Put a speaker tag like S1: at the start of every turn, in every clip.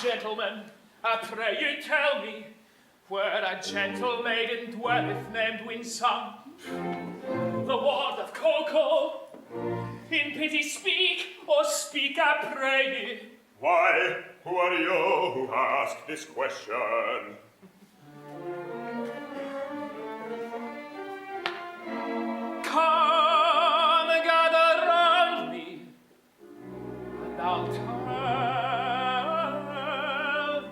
S1: Gentlemen, I pray you tell me where a gentle maiden dwelleth named Winsome, the ward of Coco. In pity speak, or speak, I pray ye.
S2: Why, who are you who ask this question?
S1: Come, gather round me, and I'll tell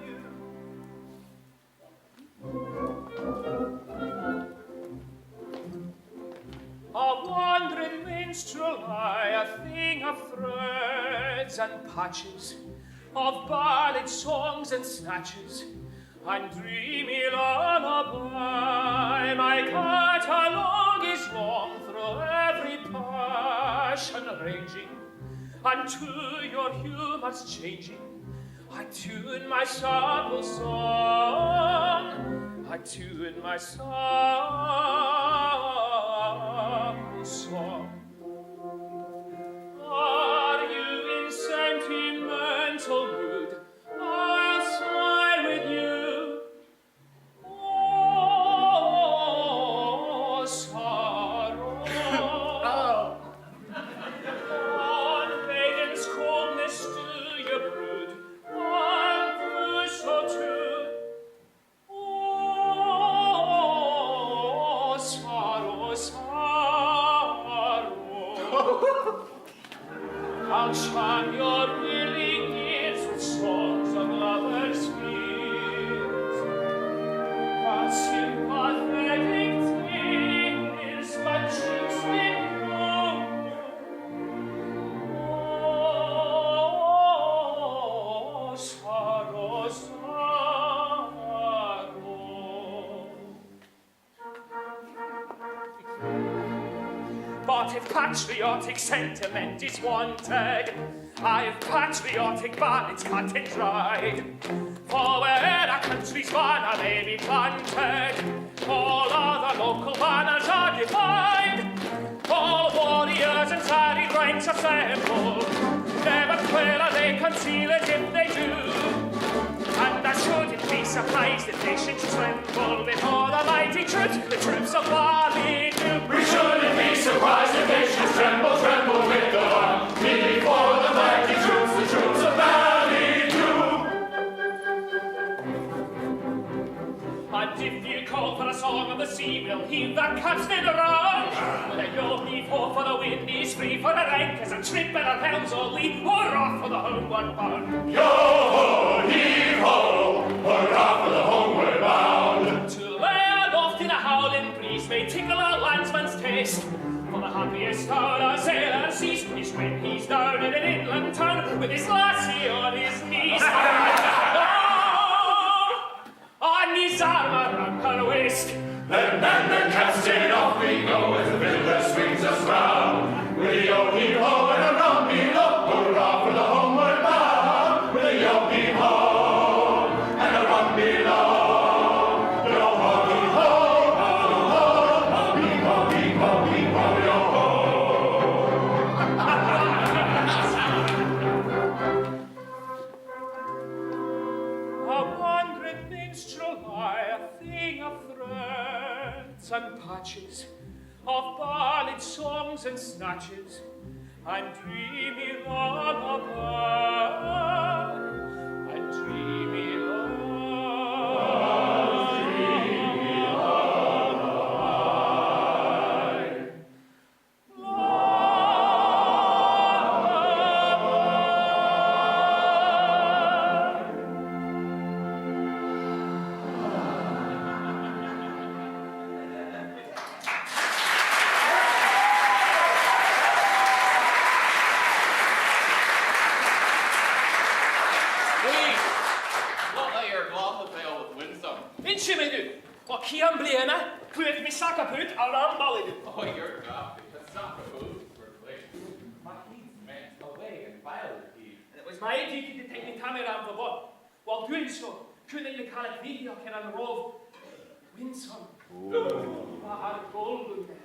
S1: you. A wandering minstrel I, a thing of threads and patches, of ballad songs and snatches, and dreamy lullaby. My catalogue is long through every passion ranging, and to your humours changing, I tune my sorrow song, I tune my sorrow song. Are you in sentimental mood? I'll sigh with you. Oh, sorrow. On maiden's coldness do you brood, I'll do so too. Oh, sorrow, sorrow. I'll charm your willing ears with songs of lovers' fears. A sympathetic tears my cheeks may blow. Oh, sorrow, sorrow. But if patriotic sentiment is wanted, I've patriotic ballads cut and dried. For where a country's banner may be planted, all other local banners are defied. All warriors and serried ranks assemble, never will they conceal it if they do. And I shouldn't be surprised if nations tremble before the mighty troops of Bali do.
S3: We shouldn't be surprised if nations tremble, tremble with the army before the mighty troops of Bali do.
S1: And if you call for a song of the sea, we'll heave the capstan around. Then you'll heave ho for the wind is free for a rank as a trip and our helms all lead. Hurrah for the homeward bound.
S3: Yo ho, heave ho, hurrah for the homeward bound.
S1: To lay aloft in a howling breeze may tickle a landsman's taste. For the happiest hour a sailor sees is when he's down in an inland town with his lassie on his knees. On his arm around her waist.
S3: Then the capstan off we go as the fiddler swings us round. With a yo heave ho and a rum below, hurrah for the homeward bound. With a yo heave ho and a rum below. Yo ho heave ho, ho ho, heave ho, heave ho, heave ho, yo ho.
S1: A wandering minstrel I, a thing of threads and patches, of ballad songs and snatches, and dreamy lullaby, and dreamy Kian Bliena, Kuet Misaka Put, Aram Ballad.
S4: Oh, you're gothic. That's not the food for place. My heat's meant away and violet heat.
S1: It was my duty to take the camera out of the boat. While doing so, couldn't you call it video can unroll Winsome? I had gold in there.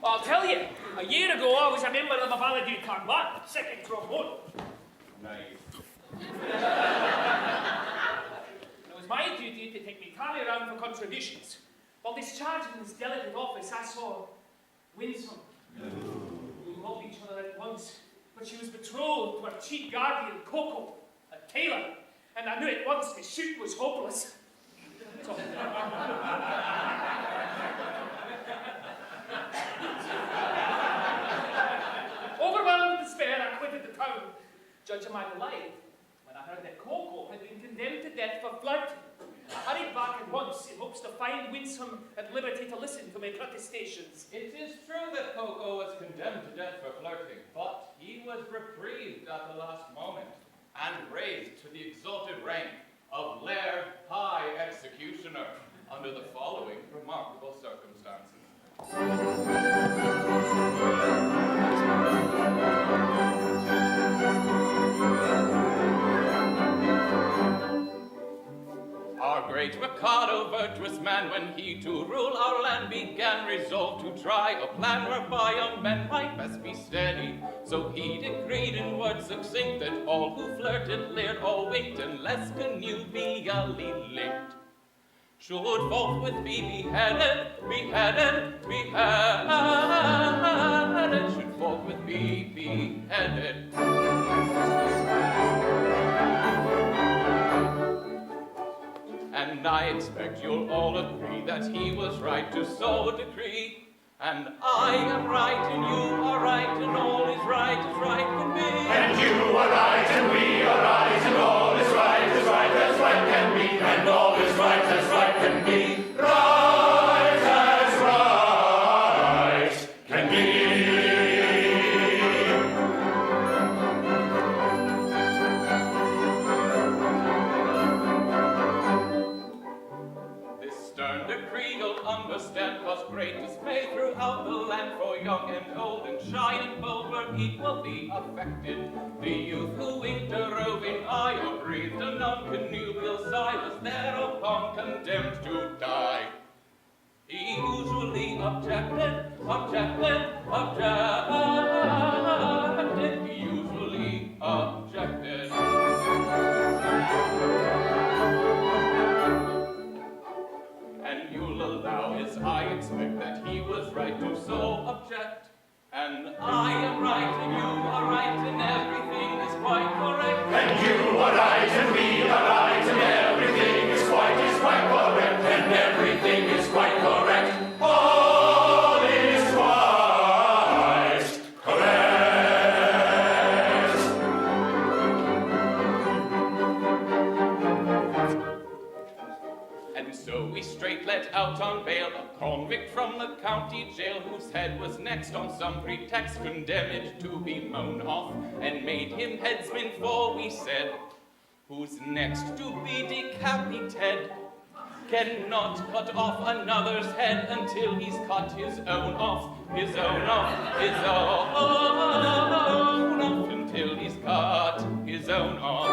S1: I'll tell you, a year ago I was a member of the Balladue Clan, second trombone.
S4: Nice.
S1: It was my duty to take me tally around for contributions. While discharging this delicate office, I saw Winsome. We loved each other at once. but she was betrothed to her chief guardian, Coco, a tailor, and I knew at once my shoot was hopeless. So, overwhelmed with despair, I quitted the town. Judge of my delight when I heard that Coco had been condemned to death for flirting. I hurried back at once in hopes to find Winsome at liberty to listen to my protestations.
S4: It is true that Coco was condemned to death for flirting, but he was reprieved at the last moment and raised to the exalted rank of Laird High Executioner under the following remarkable circumstances. Our great McAdo, virtuous man, when he to rule our land began, resolved to try a plan whereby young men might best be steady. So he decreed in words succinct that all who flirted, leered, or winked, unless connubially linked, should forthwith be beheaded, beheaded, beheaded, should forthwith be beheaded. And I expect you'll all agree that he was right to so decree. And I am right, and you are right, and all is right as right can be.
S3: And you are right, and we are right, and all is right as right can be. And all is right as right can be. Right as right can be.
S4: This stern decree, you'll understand, was great dismay throughout the land, for young and old and shy and bold were equally affected. The youth who winked a roving eye or breathed a non-connubial sigh was thereupon condemned to die. He usually objected, he usually objected. And you'll allow, as I expect, that he was right to so object. And I am right, and you are right, and everything is quite correct.
S3: And you are right, and we are right, and everything is quite correct. And everything is quite correct. All is quite correct.
S4: And so we straight let out on bail a convict from the county jail, whose head was next on some pretext condemned to be mown off, and made him headsman, for we said, who's next to be decapitated cannot cut off another's head until he's cut his own off, his own off, his own off, until he's cut his own off.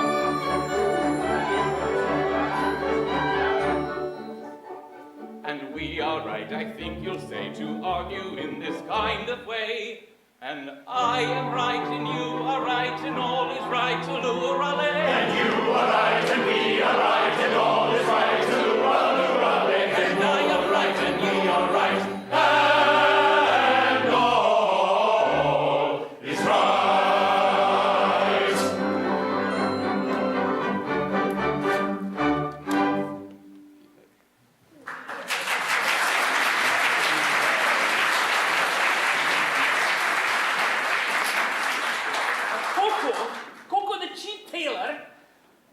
S4: And we are right, I think you'll say, to argue in this kind of way. And I am right, and you are right, and all is right, lurale.
S3: And you are right, and we are right, and all is right, lurale.
S4: And I am right, and you are right,
S3: and all is right.
S1: Coco the chief tailor,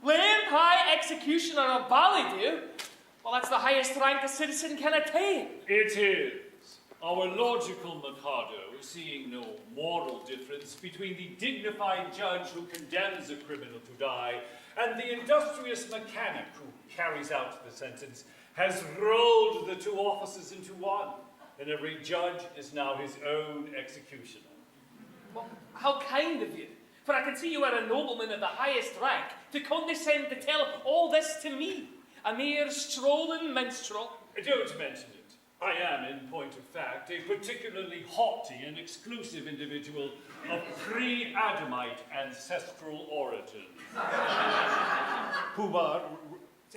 S1: Laird High Executioner of Ballydew. Well, that's the highest rank a citizen can attain.
S5: It is. Our logical McAdo, seeing no moral difference between the dignified judge who condemns a criminal to die and the industrious mechanic who carries out the sentence, has rolled the two offices into one, and every judge is now his own executioner.
S1: Well, how kind of you. For I can see you are a nobleman of the highest rank, to condescend to tell all this to me, a mere strolling minstrel.
S5: Don't mention it. I am, in point of fact, a particularly haughty and exclusive individual of pre-Adamite ancestral origin. Poobah,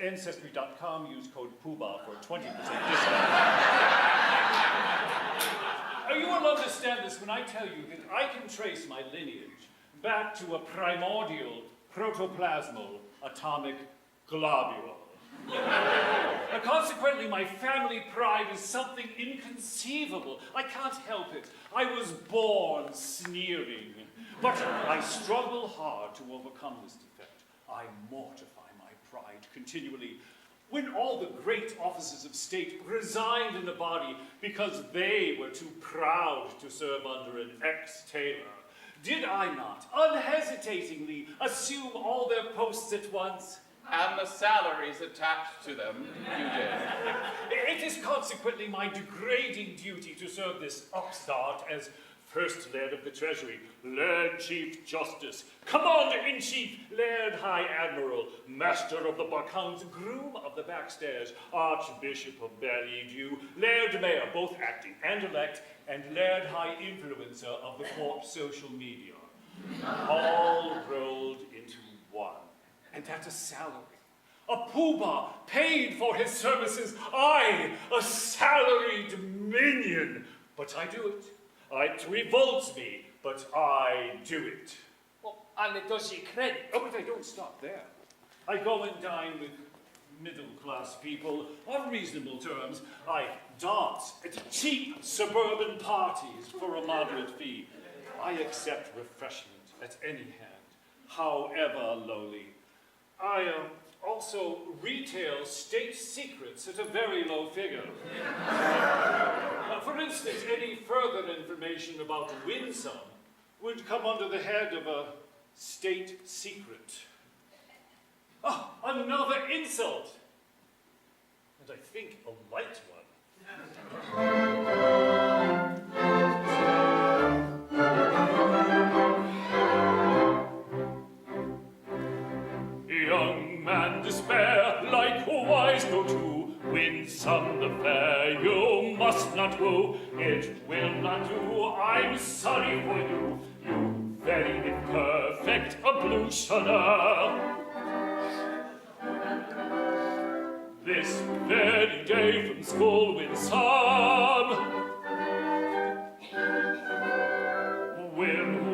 S5: Ancestry.com, use code Poobah for 20% discount. You will understand this when I tell you that I can trace my lineage back to a primordial, protoplasmal, atomic globule. Consequently, my family pride is something inconceivable. I can't help it. I was born sneering. But I struggle hard to overcome this defect. I mortify my pride continually. When all the great officers of state resigned in the body because they were too proud to serve under an ex-tailor, did I not unhesitatingly assume all their posts at once?
S4: And the salaries attached to them, you did.
S5: It is consequently my degrading duty to serve this upstart as First Laird of the Treasury, Laird Chief Justice, Commander-in-Chief, Laird High Admiral, Master of the Buckhounds, Groom of the Backstairs, Archbishop of Ballydew, Laird Mayor, both acting and elect, and Laird High Influencer of the court social media. All rolled into one. And that's a salary. A poobah paid for his services. I, a salaried minion. But I do it. It revolts me, but I do it.
S1: Well, and it does you credit.
S5: Oh, but I don't stop there. I go and dine with middle-class people on reasonable terms. I dance at cheap suburban parties for a moderate fee. I accept refreshment at any hand, however lowly. I also retail state secrets at a very low figure. For instance, any further information about Winsome would come under the head of a state secret. Oh, another insult! And I think a light one. Young man, despair, likewise go to Winsome the fair. You must not woo, it will not do. I'm sorry for you, you very imperfect ablutioner. This very day from school Winsome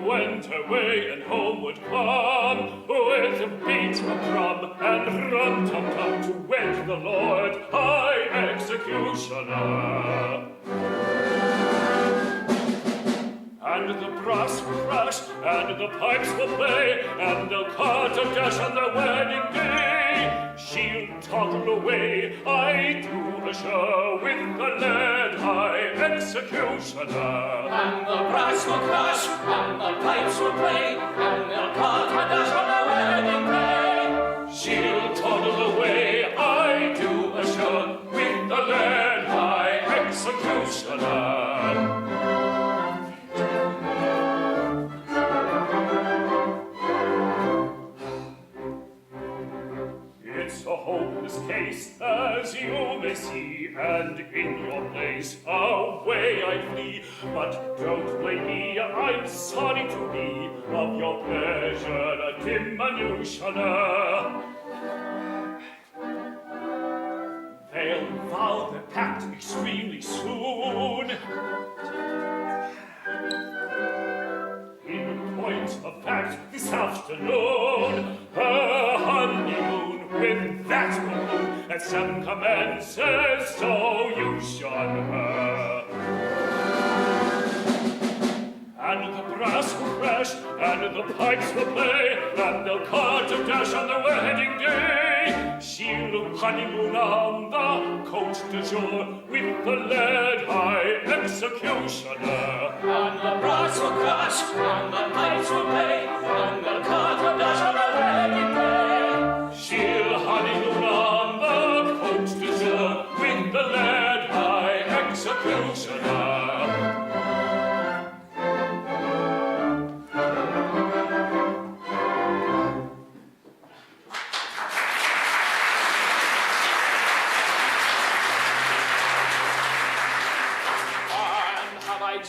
S5: went away and homeward come with a beat, a drum, and rum-tum-tum to wed the Lord High Executioner. And the brass will crash, and the pipes will play, and they'll cut a dash on their wedding day. She'll toddle away, I do assure, with the Laird High Executioner.
S3: And the brass will crash, and the pipes will play, and they'll cut a dash on the wedding day.
S5: She'll toddle away, I do assure, with the Laird High Executioner. It's a hopeless case, as you may see, and in your place away I flee. But don't blame me, I'm sorry to be of your pleasure a diminutioner. They'll vow the pact extremely soon. In point of fact, this afternoon, her honeymoon with that moon at some commences, so you shun her. And the brass will crash, and the pipes will play, and they'll cut a dash on the wedding day. She'll honeymoon on the Côte d'Azur with the Laird High Executioner.
S3: And the brass will crash, and the pipes will play, and they'll cut a dash on the wedding day.
S5: She'll honeymoon on the Côte d'Azur with the Laird High Executioner.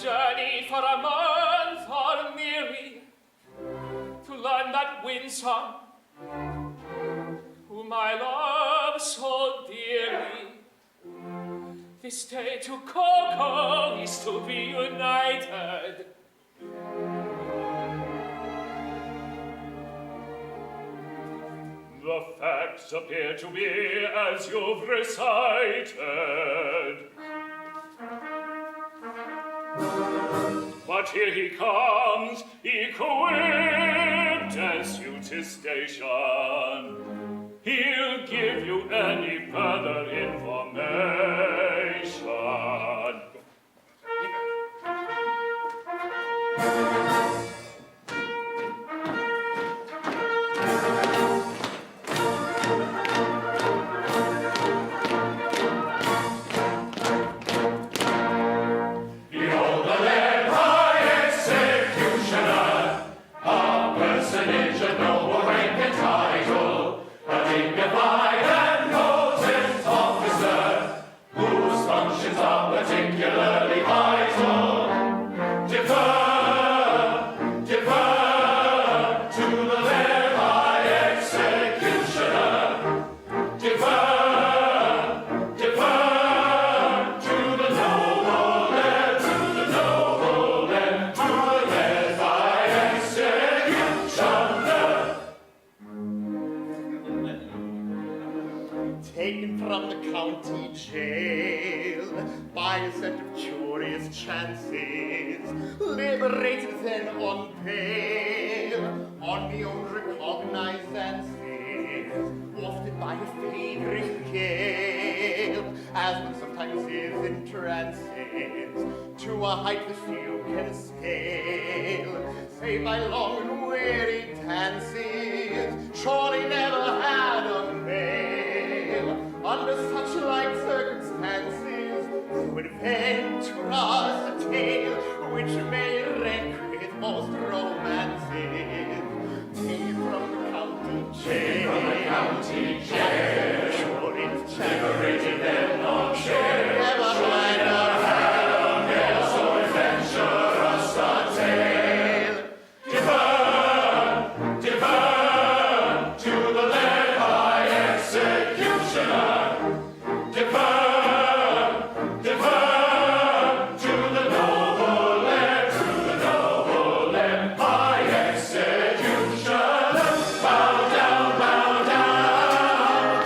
S1: Journeyed for a month or nearly to learn that Winsome, whom I love so dearly, this day to Coco is to be united.
S5: The facts appear to be as you've recited. But here he comes, equipped as suits his station. He'll give you any further information.
S6: Taken from the county jail by a set of curious chances, liberated then on bail, on the old recognized dances, wafted by a favoring gale, as one sometimes is in trances, to a height that few can scale, save by long and weary dances, surely never had a male. Under such like circumstances, so adventurous a tale, which may rank with most romances. Taken from the county jail, curious liberated then on bail, never had a male so adventurous a tale. Divert to the lead high executioner. Divert to the noble and high executioner. Bow down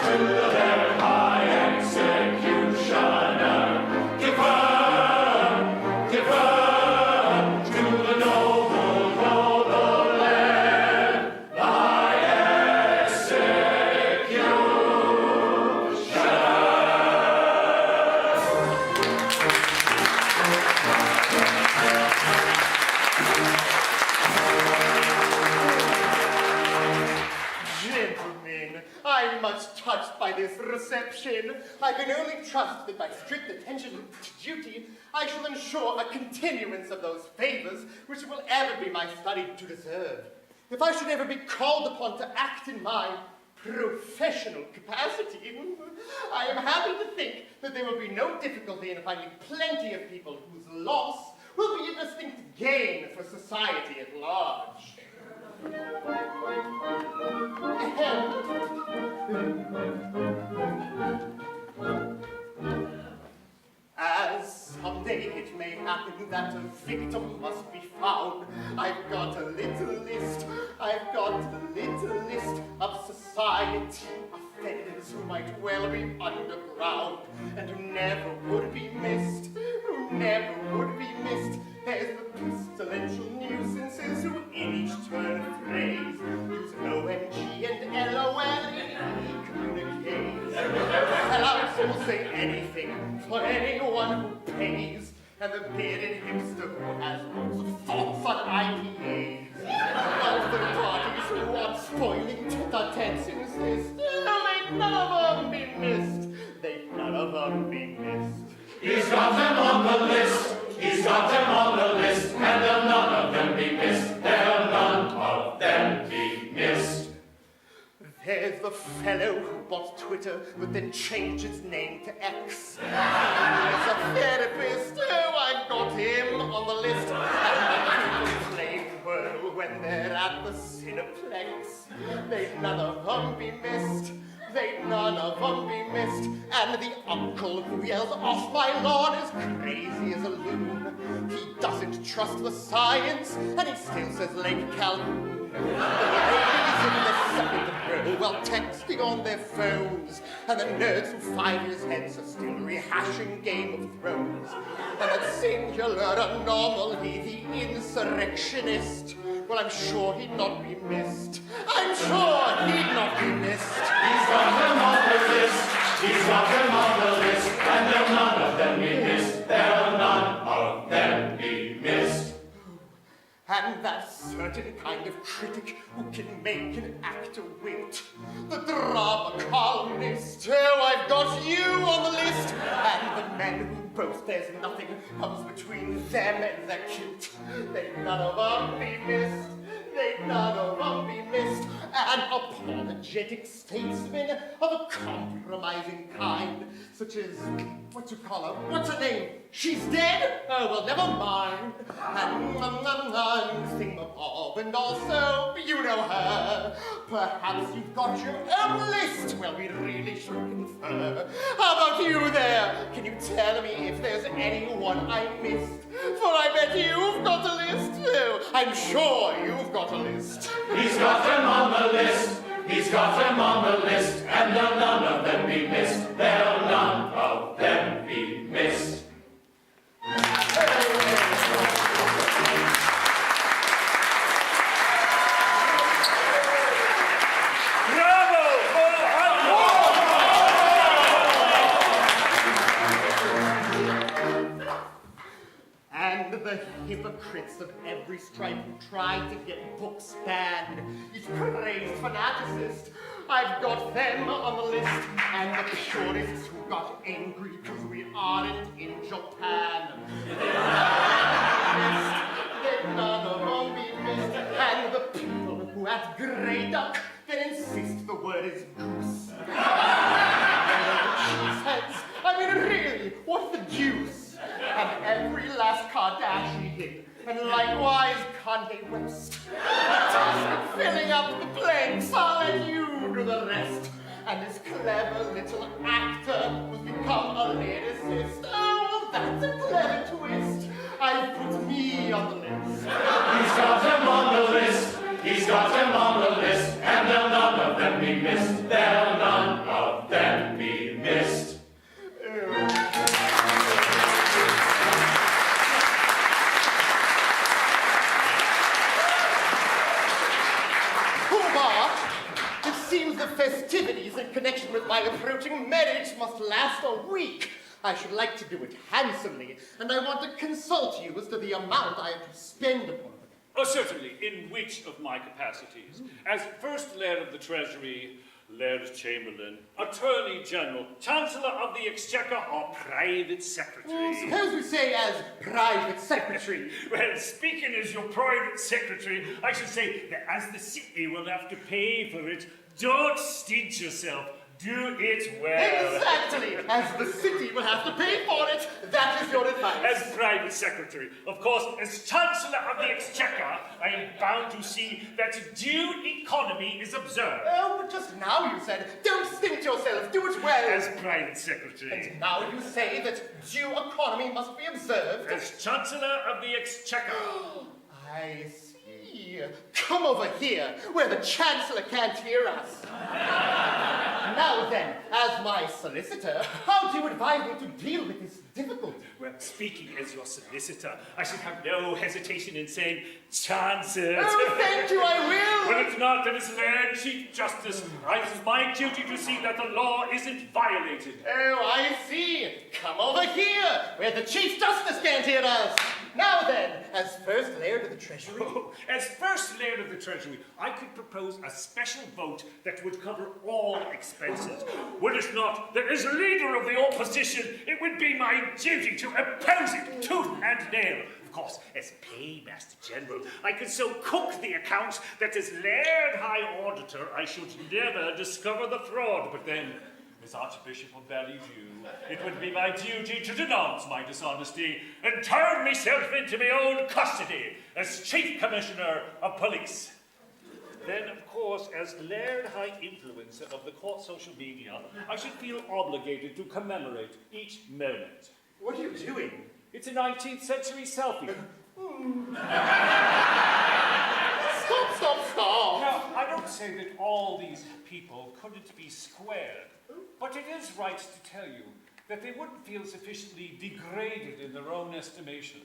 S6: to the lead high executioner. Divert to the noble and high Gentlemen, I'm much touched by this reception. I can only trust that by strict attention to duty, I shall ensure a continuance of those favors which it will ever be my study to deserve. If I should ever be called upon to act in my professional capacity, I am happy to think that there will be no difficulty in finding plenty of people whose loss will be a distinct gain for society at large. As someday it may happen that a victim must be found, I've got a little list of society offenders who might well be underground and who never would be missed, There's the pestilential nuisances who in each turn of phrase use OMG and LOL in communiques. Sellouts will say anything for anyone who pays, and the bearded hipster who has lots of thoughts on IPAs. While third parties who want spoiling tete-a-tetes insist, they'd none of them be missed.
S3: He's got them on the list. He's got them on the list, and they'll none of them be missed. They'll none of them be missed.
S6: There's the fellow who bought Twitter, but then changed its name to X. He's a therapist. Oh, I've got him on the list. And people play Wordle when they're at the Cineplex. They'd none of them be missed. They'd none of them be missed. And the uncle who yells off my lawn is crazy as a loon. He doesn't trust the science, and he still says Lake Calhoun. The ladies in the second row while texting on their phones, and the nerds from 5 years hence are still rehashing Game of Thrones. And that singular anomaly, the insurrectionist, well, I'm sure he'd not be missed. I'm sure he'd not be missed.
S3: He's got them on the list. He's got them on the list. And there'll none of them be missed. There'll none of them be missed.
S6: And that certain kind of critic who can make an actor wilt. The drama columnist. Oh, I've got you on the list. And the men who boast there's nothing comes between them and their kilt. They'd none of them be missed. They'd none of them be missed. An apologetic statesman of a compromising kind, such as, what you call her? What's her name? She's dead? Oh, well, never mind. And thingamabob, and also, you know her. Perhaps you've got your own list. Well, we really should confer. How about you there? Can you tell me if there's anyone I missed? For I bet you've got a list. Oh, I'm sure you've got a list.
S3: He's got them on the list. He's got them on the list. And there'll none of them be missed. There'll none of them be missed.
S6: And the hypocrites of every stripe who tried to get books banned, each praised fanaticist, I've got them on the list, and the purists who got angry because we aren't in Japan. They'd none of them be missed, and the people who at Grey Duck then insist the word is goose. I mean, really, what the deuce? And every last Kardashian, and likewise Kanye West. Filling up the blanks, I'll let you do the rest. And this clever little actor who's become a lyricist. Oh, that's a clever twist. I've put me on the list.
S3: He's got them on the list. He's got them on the list. And there'll none of them be missed. There'll none of them be missed.
S6: It seems the festivities in connection with my approaching marriage must last a week. I should like to do it handsomely, and I want to consult you as to the amount I have to spend upon it.
S5: Oh, certainly. In which of my capacities? As First Laird of the Treasury, Laird Chamberlain, Attorney General, Chancellor of the Exchequer, or Private Secretary?
S6: Suppose we say as Private Secretary.
S5: Well, speaking as your Private Secretary, I should say that as the city will have to pay for it, don't stint yourself. Do it well.
S6: Exactly. As the city will have to pay for it, that is your advice.
S5: As Private Secretary, of course, as Chancellor of the Exchequer, I am bound to see that due economy is observed.
S6: Oh, but just now you said, don't stint yourself, do it well.
S5: As Private Secretary.
S6: And now you say that due economy must be observed.
S5: As Chancellor of the Exchequer.
S6: I see. Come over here, where the Chancellor can't hear us. Now then, as my solicitor, how do you advise me to deal with this difficulty?
S5: Well, speaking as your solicitor, I should have no hesitation in saying, Chancellor.
S6: Oh, thank you, I will.
S5: Well, it's not that it's Lord Chief Justice. It is my duty to see that the law isn't violated.
S6: Oh, I see. Come over here, where the Chief Justice can't hear us. Now then, as First Laird of the Treasury.
S5: Oh, as First Laird of the Treasury, I could propose a special vote that would cover all expenses. Were it not that as Leader of the Opposition, it would be my duty to oppose it tooth and nail. Of course, as Paymaster General, I could so cook the accounts that as Laird High Auditor, I should never discover the fraud. But then, as Archbishop of Ballyview, it would be my duty to denounce my dishonesty and turn myself into my own custody as Chief Commissioner of Police. Then, of course, as Laird High Influencer of the court social media, I should feel obligated to commemorate each moment.
S6: What are you doing?
S5: It's a 19th century selfie.
S6: Stop.
S5: Now, I don't not say that all these people couldn't be squared, but it is right to tell you that they wouldn't feel sufficiently degraded in their own estimation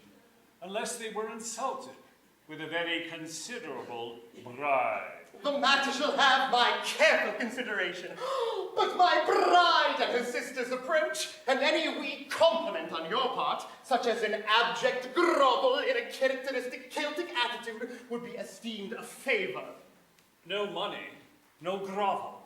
S5: unless they were insulted with a very considerable bribe.
S6: The matter shall have my careful consideration. But my bride and her sister's approach, and any weak compliment on your part, such as an abject grovel in a characteristic Celtic attitude, would be esteemed a favor.
S5: No money, no grovel.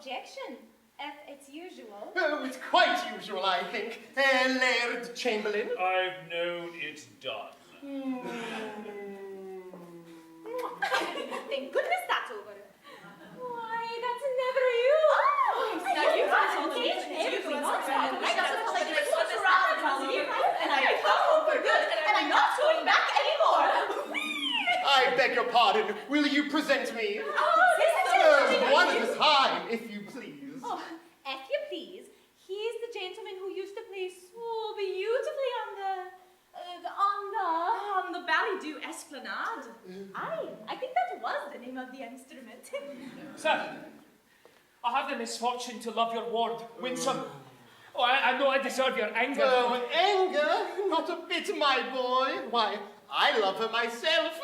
S7: Objection. If it's usual.
S6: Oh, it's quite usual, I think. Laird Chamberlain.
S5: I've known it done.
S7: Thank goodness that's over. Why, that's never you. Oh, now you and I come home for good, and I'm not going back anymore.
S6: I beg your pardon. Will you present me? One at a time, if you please.
S7: Oh, if you please, he's the gentleman who used to play so beautifully on the Ballydew Esplanade. I think that was the name of the instrument.
S1: Sir, I have the misfortune to love your ward, Winsome. Oh, I know I deserve your anger.
S6: Oh, anger? Not a bit, my boy. Why, I love her myself.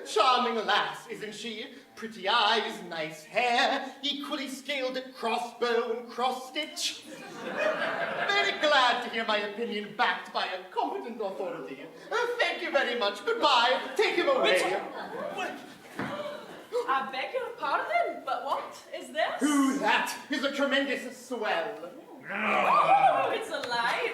S6: Charming lass, isn't she? Pretty eyes, nice hair, equally skilled at crossbow and cross-stitch. Very glad to hear my opinion backed by a competent authority. Thank you very much. Goodbye. Take him away.
S8: I beg your pardon, but what is this?
S6: Who that is a tremendous swell.
S8: Oh, it's alive.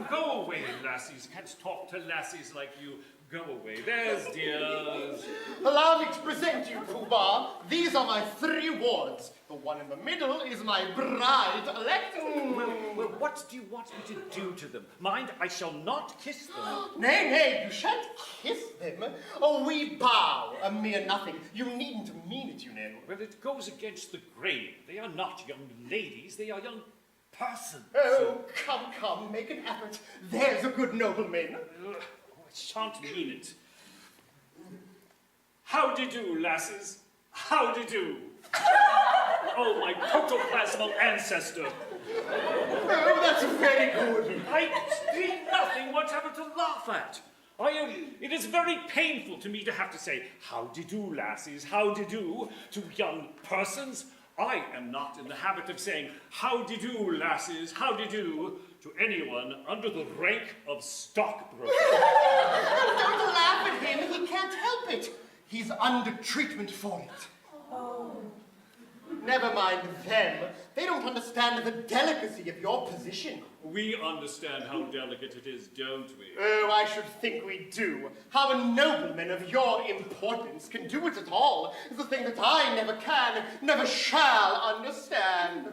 S5: Go away, lassies. Can't talk to lassies like you. Go away. There's dears.
S6: Allow me to present you, Pooh-Bah. These are my 3 wards. The one in the middle is my bride-elect.
S5: Well, what do you want me to do to them? Mind, I shall not kiss them.
S6: Nay, you shan't kiss them. Oh, we bow, a mere nothing. You needn't mean it, you know.
S5: Well, it goes against the grain. They are not young ladies, they are young persons.
S6: Oh, come, make an effort. There's a good nobleman.
S5: I shan't mean it. How do you do, lasses? How do you do? Oh, my protoplasmal ancestor.
S6: Oh, that's very good.
S5: I see nothing whatever to laugh at. It is very painful to me to have to say, how do you do, lassies, how do you do, to young persons. I am not in the habit of saying, how do you do, lasses, how do you do, to anyone under the rank of stockbroker.
S6: Don't laugh at him, he can't help it. He's under treatment for it.
S7: Oh.
S6: Never mind them. They don't understand the delicacy of your position.
S5: We understand how delicate it is, don't we?
S6: Oh, I should think we do. How a nobleman of your importance can do it at all is a thing that I never can, never shall understand.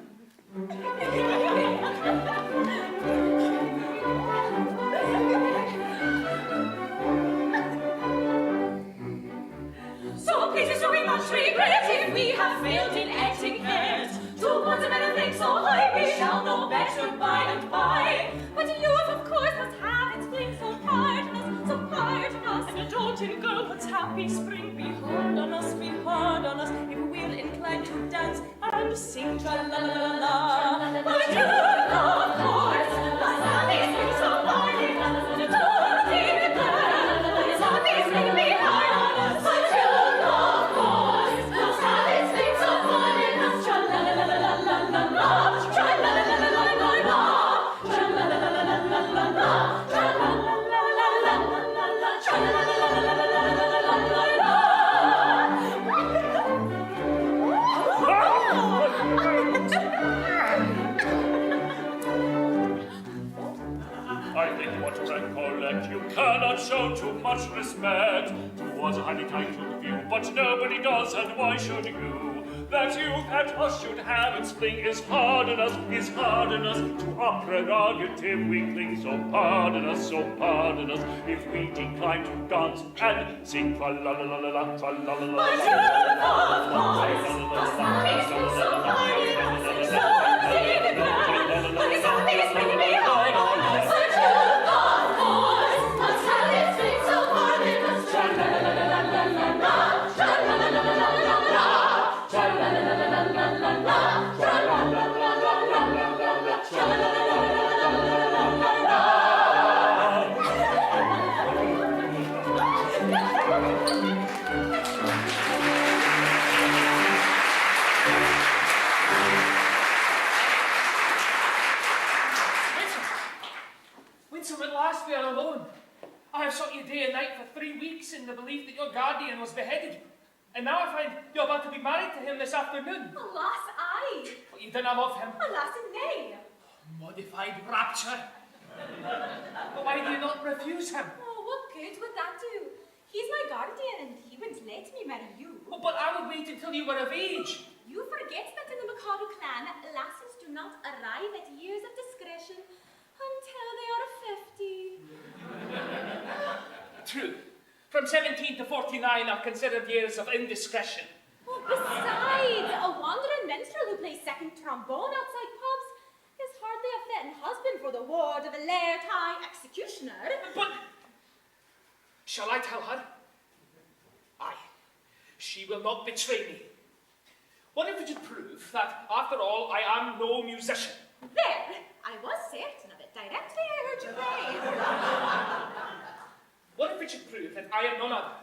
S8: So please do we much regret if we have failed in acting yet. To want a better thing so high, we shall know better by and by. But youth, of course, must have its fling, so pardon us, so pardon us. And a jolting girl, what's happy spring, be hard on us, be hard on us. If we're inclined to dance and sing tra-la-la-la-la. But youth, of course, must have its fling, so pardon us. And a jolting girl, what's happy spring, be hard on us. But youth, of course, must have its fling, so pardon us. Tra-la-la-la-la-la-la.
S5: I think you ought to recollect you cannot show too much respect towards a highly titled view, but nobody does, and why should you? That youth at us should have its fling is hard on us, to our prerogative we cling, so pardon us, if we decline to dance and sing tra-la-la-la-la-la, tra-la-la-la-la-la.
S8: But youth, of course, must have its fling, so pardon us. So sing the girl, but it's happy spring, be hard on us. But youth, of course, must have its fling, so pardon us. Tra-la-la-la-la-la-la, tra-la-la-la-la-la-la, tra-la-la-la-la-la-la, tra-la-la-la-la-la-la, tra-la-la-la-la-la-la.
S1: Winsome, at last we are alone. I have sought you day and night for 3 weeks in the belief that your guardian was beheaded. And now I find you're about to be married to him this afternoon.
S7: Alas, aye.
S1: But you dinna love him.
S7: Alas, nay.
S1: Modified rapture. But why do you not refuse him?
S7: Oh, what good would that do? He's my guardian and he wouldn't let me marry you.
S1: Oh, but I would wait until you were of age.
S7: You forget that in the McAdo clan, lasses do not arrive at years of discretion until they are 50.
S1: True. From 17 to 49 are considered years of indiscretion.
S7: Oh, besides, a wandering minstrel who plays second trombone outside pubs is hardly a fitting husband for the ward of a laird high executioner.
S1: But shall I tell her? Aye. She will not betray me. What if we should prove that, after all, I am no musician?
S7: There! I was certain of it directly I heard you play.
S1: What if we should prove that I am none other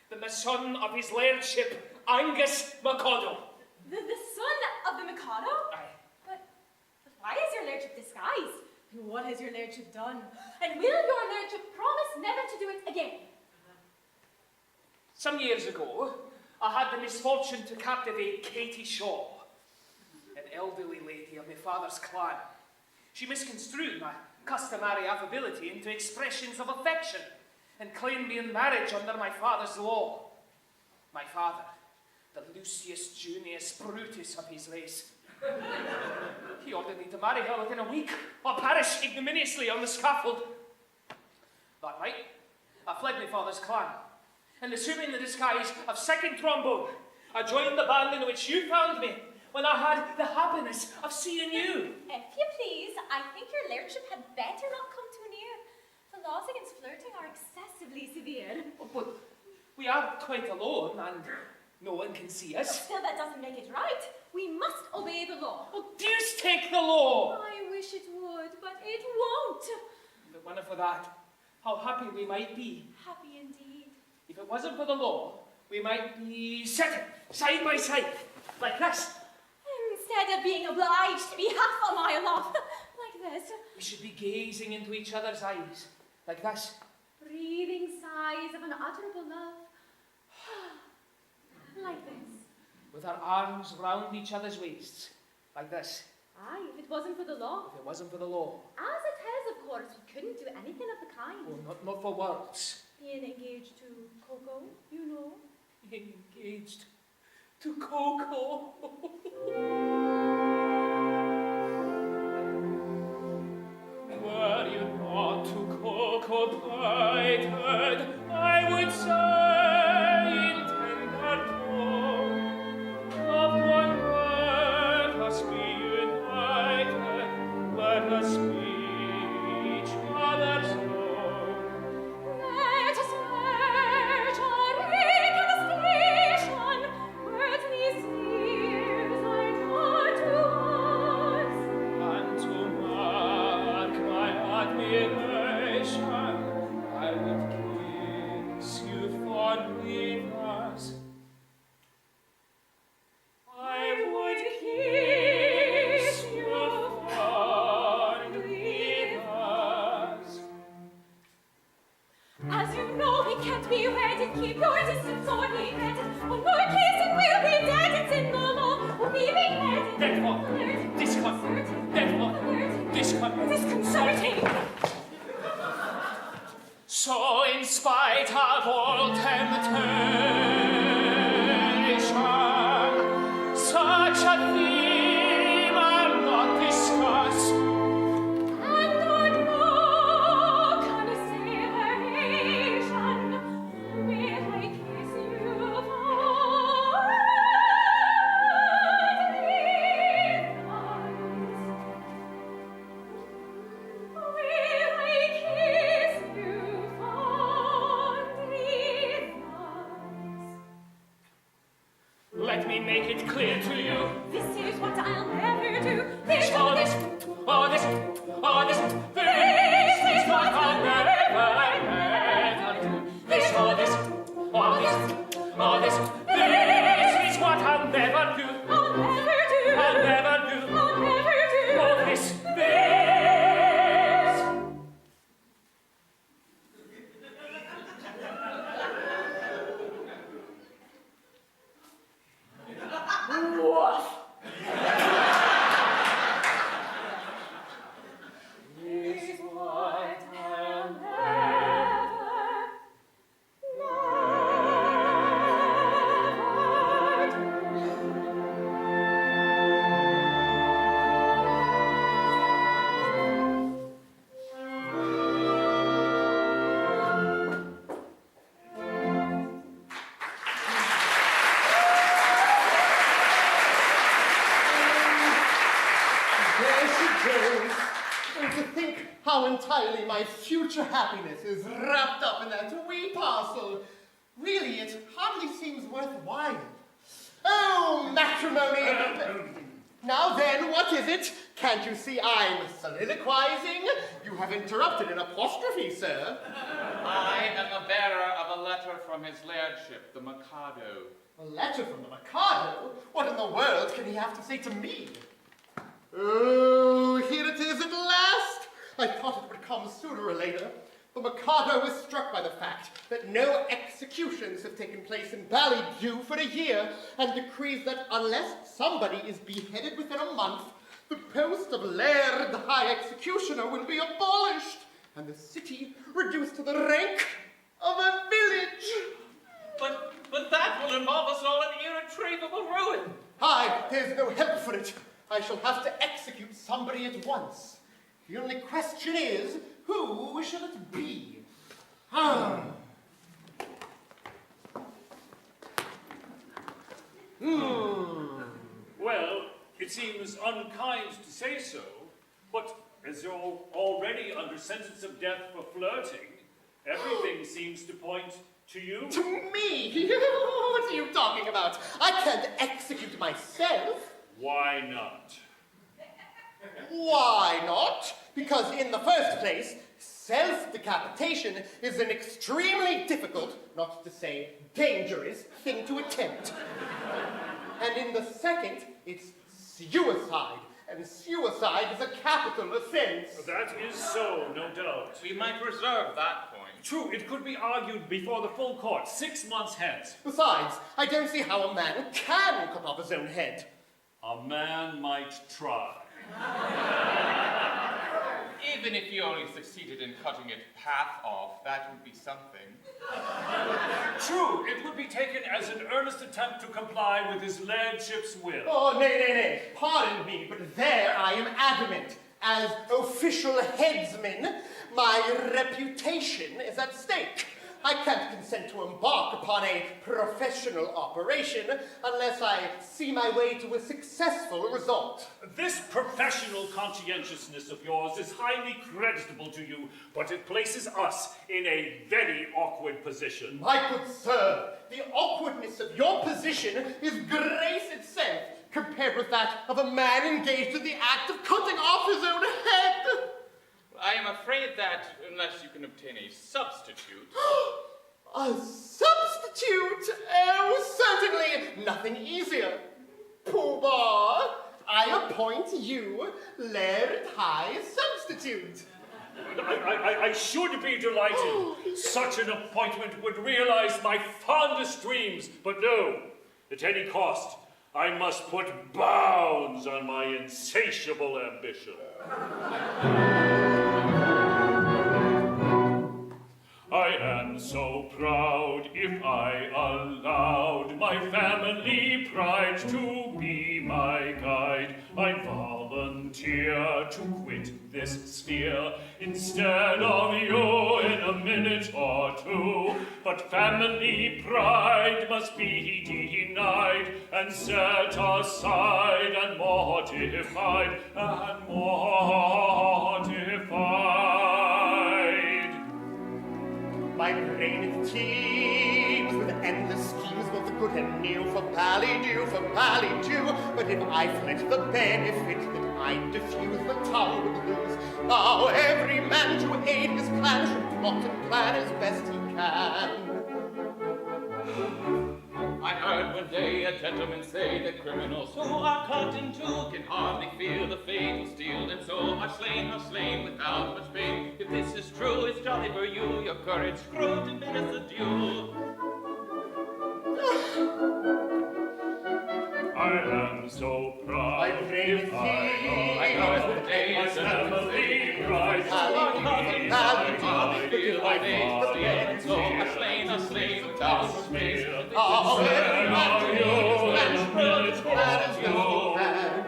S1: than the son of his lairdship, Angus McAdo?
S7: The son of the McAdo?
S1: Aye.
S7: But why is your lairdship disguised? And what has your lairdship done? And will your lairdship promise never to do it again?
S1: Some years ago, I had the misfortune to captivate Katie Shaw, an elderly lady of my father's clan. She misconstrued my customary affability into expressions of affection and claimed me in marriage under my father's law. My father, the Lucius Junius Brutus of his race, he ordered me to marry her within a week, or perish ignominiously on the scaffold. That night, I fled my father's clan, and assuming the disguise of second trombone, I joined the band in which you found me when I had the happiness of seeing you.
S7: If you please, I think your lairdship had better not come too near. The laws against flirting are excessively severe.
S1: Oh, but we are quite alone, and no one can see us.
S7: Still, that doesn't make it right. We must obey the law.
S1: Oh, deuce take the law!
S7: I wish it would, but it won't.
S1: If it weren't for that, how happy we might be.
S7: Happy indeed.
S1: If it wasn't for the law, we might be sitting side by side, like this.
S7: Instead of being obliged to be half a mile off, like this.
S1: We should be gazing into each other's eyes, like this.
S7: Breathing sighs of unutterable love. Like this.
S1: With our arms round each other's waists, like this.
S7: Aye, if it wasn't for the law.
S1: If it wasn't for the law.
S7: As it is, of course, we couldn't do anything of the kind.
S1: Oh, not for words.
S7: Being engaged to Coco, you know.
S1: Being engaged to Coco. Were you not to Coco plighted, I would say in tender tone, loved one, let us be united, let us be each other's own.
S7: Let us merge our reconstruction, earthly spheres are not to us.
S1: And to mark my admiration, I would kiss you fondly thus. I would kiss you fondly thus.
S7: As you know, we can't be wedded. Keep your distance or be wedded. One more kiss and we'll be dead. It's in the law. We'll be beheaded.
S1: Therefore, discomfort. Therefore, discomfort.
S7: Disconcerting.
S1: So, in spite of all temptation, such a theme I'll not discuss.
S7: And on no consideration will I kiss you fondly thus. Will I kiss you fondly thus.
S1: Let me make it clear to you.
S7: This is what I'll never do.
S1: This, oh this, oh this, oh this, this is what I'll never do. This, oh this, oh this, oh this, this is what I'll never do.
S7: I'll never do.
S1: I'll never do.
S7: I'll never do.
S1: Oh this, this.
S6: how entirely my future happiness is wrapped up in that wee parcel. Really, it hardly seems worthwhile. Oh, matrimony! Now then, what is it? Can't you see I'm soliloquizing? You have interrupted an apostrophe, sir.
S4: I am the bearer of a letter from his lordship, the McAdo.
S6: A letter from the McAdo? What in the world can he have to say to me? Oh, here it is at last! I thought it would come sooner or later. The McAdo was struck by the fact that no executions have taken place in Ballydew for a year, and decrees that unless somebody is beheaded within a month, the post of Laird High Executioner will be abolished, and the city reduced to the rank of a village.
S4: But that will involve us all in irretrievable ruin.
S6: Aye, there's no help for it. I shall have to execute somebody at once. The only question is, who shall it be?
S5: Well, it seems unkind to say so, but as you're already under sentence of death for flirting, everything seems to point to you.
S6: To me? What are you talking about? I can't execute myself.
S5: Why not?
S6: Why not? Because in the first place, self-decapitation is an extremely difficult, not to say dangerous, thing to attempt. And in the second, it's suicide. And suicide is a capital offense.
S5: That is so, no doubt.
S4: We might reserve that point.
S5: True, it could be argued before the full court 6 months hence.
S6: Besides, I don't see how a man can cut off his own head.
S5: A man might try.
S4: Even if you only succeeded in cutting it half off, that would be something.
S5: True, it would be taken as an earnest attempt to comply with his lordship's will.
S6: Oh, nay. Pardon me, but there I am adamant. As official headsman, my reputation is at stake. I can't consent to embark upon a professional operation unless I see my way to a successful result.
S5: This professional conscientiousness of yours is highly creditable to you, but it places us in a very awkward position.
S6: My good sir, the awkwardness of your position is grace itself compared with that of a man engaged in the act of cutting off his own head.
S4: I am afraid that, unless you can obtain a substitute...
S6: A substitute? Oh, certainly nothing easier. Pooh-Bah, I appoint you Laird High Substitute.
S5: I should be delighted. Such an appointment would realize my fondest dreams, but no, at any cost, I must put bounds on my insatiable ambition. I am so proud if I allowed my family pride to be my guide. I volunteer to quit this sphere instead of you in a minute or two. But family pride must be denied and set aside and mortified and mortified.
S6: My brain it teems with endless schemes, both good and new for Ballydew, But if I fled the benefit that I diffuse, the town would lose. Now every man to aid his plan should plot and plan as best he can.
S4: I heard one day a gentleman say that criminals who are cut in two can hardly fear the fatal steel, and so are slain without much pain. If this is true, it's jolly for you, your courage grew to bid us adieu.
S5: I am so proud.
S6: My brain it
S4: I heard one day a gentleman say
S5: pride.
S4: feel my fatal steel, and so are slain without much pain.
S6: Oh, every man to aid his plan should plot and plan as best he can.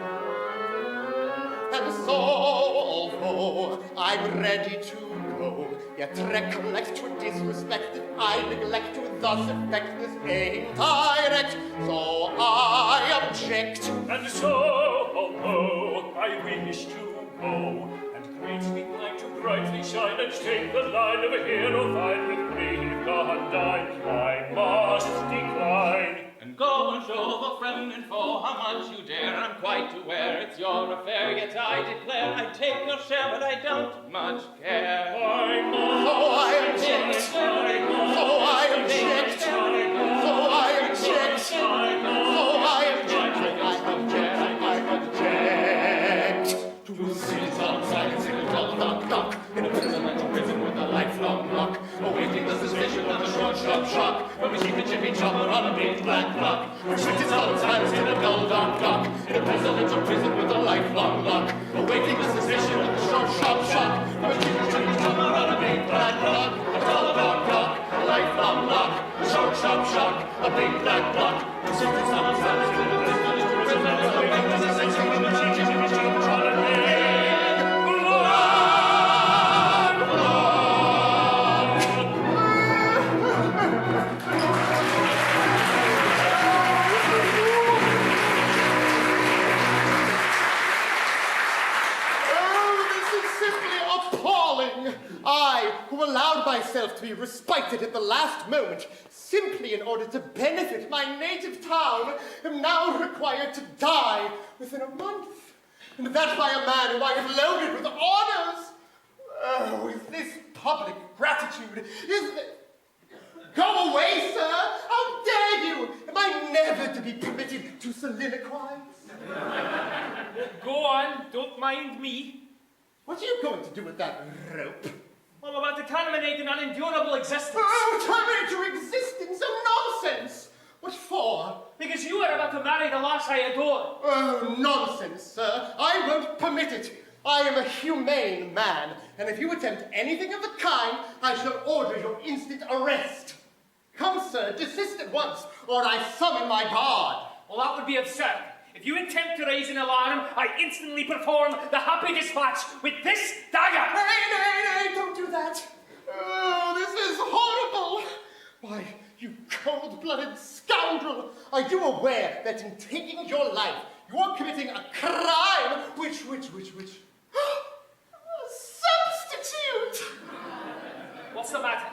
S6: And so, although I'm ready to go, yet recollect to disrespect that I neglect to thus effect this indirect. So I object.
S5: And so, although I wish to go and makes me like to brightly shine and take the line of a hero fine with brave Gandine. I must decline.
S4: And go and show the friend and foe how much you dare. I'm quite aware it's your affair, yet I declare I take your share, but I don't much care.
S5: I must
S6: So I object. So I object. So I object. So I object. I object. To sit outside and sing a dull knock, in a prison with a lifelong lock, awaiting the suspicion of the short, sharp shock, when we see the chippy chopper on a big black block. Sits outside and sing a dull knock, in a prison with a lifelong lock, awaiting the suspicion of the short, sharp shock, when we see the chippy chopper on a big black block. A dull knock, a lifelong lock, a short, sharp shock, a big black block. Sits outside and sing a prison, awaiting the suspicion of the chippy chopper on a big I, who allowed myself to be respited at the last moment, simply in order to benefit my native town, am now required to die within a month. And that by a man whom I have loaded with honors. Oh, is this public gratitude? Is this... Go away, sir! How dare you! Am I never to be permitted to soliloquize?
S1: Go on, don't mind me.
S6: What are you going to do with that rope?
S1: I'm about to terminate an unendurable existence.
S6: Oh, terminate your existence! Oh, nonsense! What for?
S1: Because you are about to marry the lass I adore.
S6: Oh, nonsense, sir. I won't permit it. I am a humane man, and if you attempt anything of the kind, I shall order your instant arrest. Come, sir, desist at once, or I summon my guard.
S1: Well, that would be absurd. If you attempt to raise an alarm, I instantly perform the happy dispatch with this dagger.
S6: Nay, don't do that. Oh, this is horrible. Why, you cold-blooded scoundrel, are you aware that in taking your life, you are committing a crime which? A substitute!
S1: What's the matter?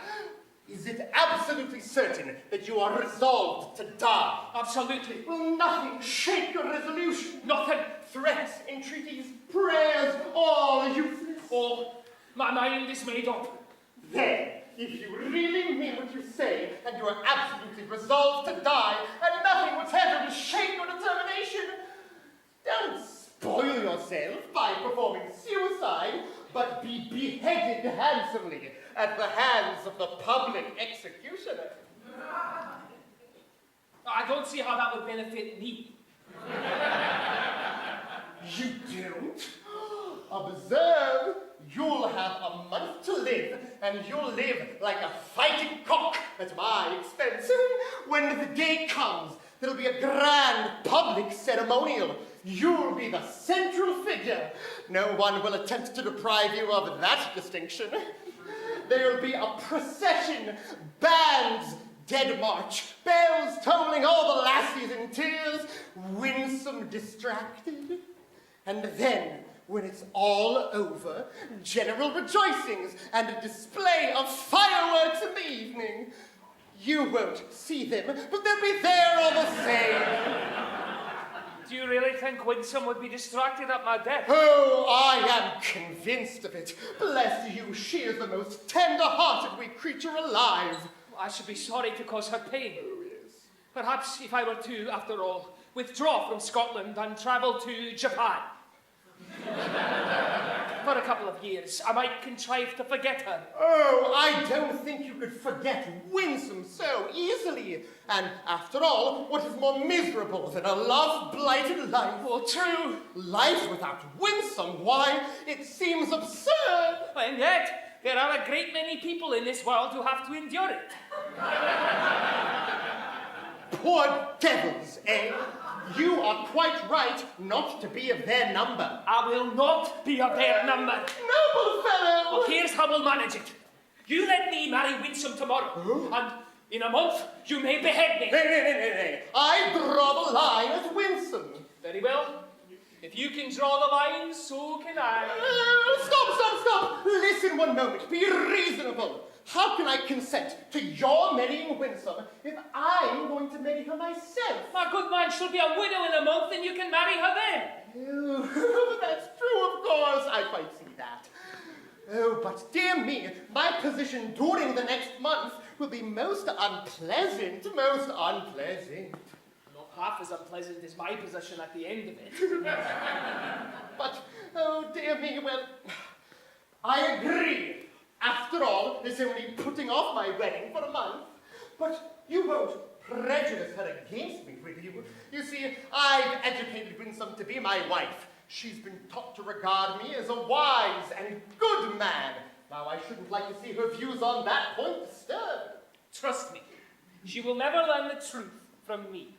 S6: Is it absolutely certain that you are resolved to die?
S1: Absolutely.
S6: Will nothing shake your resolution?
S1: Nothing.
S6: Threats, entreaties, prayers, all useless?
S1: Oh, my mind is made up.
S6: Then, if you really mean what you say, and you are absolutely resolved to die, and nothing whatever will shake your determination, don't spoil yourself by performing suicide, but be beheaded handsomely at the hands of the public executioner.
S1: I don't see how that would benefit me.
S6: You don't? Observe, you'll have a month to live, and you'll live like a fighting cock at my expense. When the day comes, there'll be a grand public ceremonial. You'll be the central figure. No one will attempt to deprive you of that distinction. There'll be a procession, bands, dead march, bells tolling, all the lassies in tears, winsome distracted. And then, when it's all over, general rejoicings and a display of fireworks in the evening. You won't see them, but they'll be there all the same.
S1: Do you really think Winsome would be distracted at my death?
S6: Oh, I am convinced of it. Bless you, she is the most tender-hearted wee creature alive.
S1: I should be sorry to cause her pain.
S6: Oh, yes.
S1: Perhaps if I were to, after all, withdraw from Scotland and travel to Japan. For a couple of years, I might contrive to forget her.
S6: Oh, I don't think you could forget Winsome so easily. And after all, what is more miserable than a love-blighted life?
S1: Oh, true.
S6: Life without Winsome, why, it seems absurd.
S1: And yet, there are a great many people in this world who have to endure it.
S6: Poor devils, eh? You are quite right not to be of their number.
S1: I will not be of their number.
S6: Noble fellow!
S1: Well, here's how we'll manage it. You let me marry Winsome tomorrow, and in a month, you may behead me.
S6: Nay. I draw the line at Winsome.
S1: Very well. If you can draw the line, so can I.
S6: Stop! Listen one moment. Be reasonable. How can I consent to your marrying Winsome if I'm going to marry her myself?
S1: My good man, she'll be a widow in a month and you can marry her then.
S6: Oh, that's true, of course. I quite see that. Oh, but dear me, my position during the next month will be most unpleasant.
S1: Not half as unpleasant as my position at the end of it.
S6: But, oh dear me, well, I agree. After all, it's only putting off my wedding for a month. But you won't prejudice her against me, will you? You see, I've educated Winsome to be my wife. She's been taught to regard me as a wise and good man. Now, I shouldn't like to see her views on that point disturbed.
S1: Trust me, she will never learn the truth from me.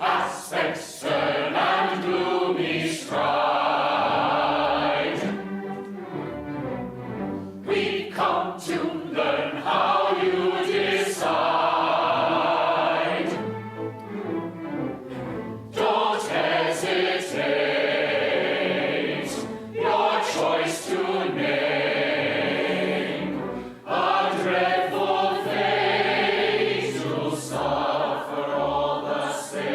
S3: Aspects stern and gloomy stride, we come to learn how you decide. Don't hesitate, your choice to name. A dreadful fate to suffer all the same.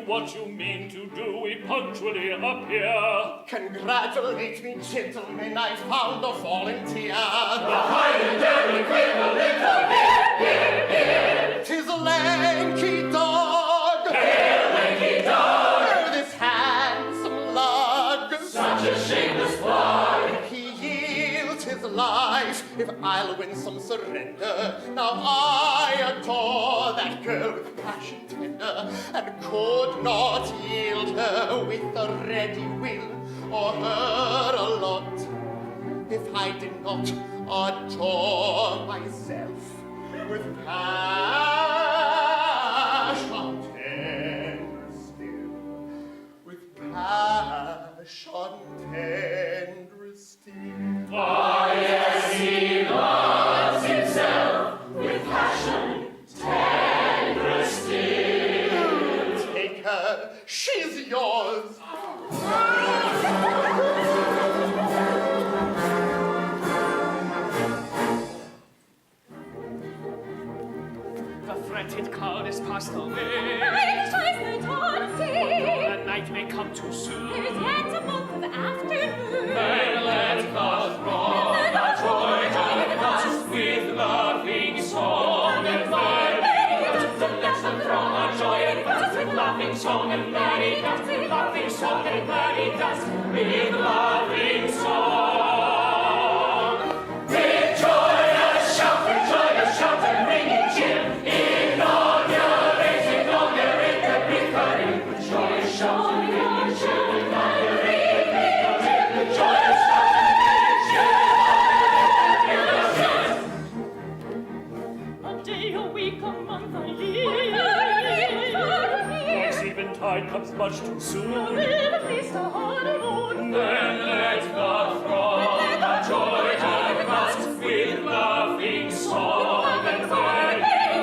S5: What you mean to do, we punctually appear.
S6: Congratulate me, gentlemen, I found a volunteer.
S3: The Highland equivalent of here.
S6: 'Tis a lanky dog.
S3: Hail, lanky dog.
S6: Oh, this handsome lug.
S3: Such a shameless plug.
S6: He yields his life if I'll win some surrender. Now I adore that girl with passion tender, and could not yield her with a ready will, or her a lot, if I did not adore myself with passion tender still, with passion tender still.
S3: Ah, yes, he loves himself with passion tender still.
S6: Take her, she's yours.
S1: The fretted cloud is passed away. The night may come too soon.
S8: There's yet a month of afternoon.
S1: Then let us roll our joy us with loving song and merry dance. Let us throng our joy and dance with laughing song and merry dance. With laughing song and merry dance. With laughing song.
S3: With joyous shout and ringing cheer, inaugurate the recurring. With joyous shout and ringing cheer, inaugurate the joyous shout and ringing cheer, inaugurate
S8: A day, a week, a month, a year.
S5: This eventide comes much too soon.
S8: Live at least a honeymoon.
S1: Then let the throng our joy advance with laughing song and merry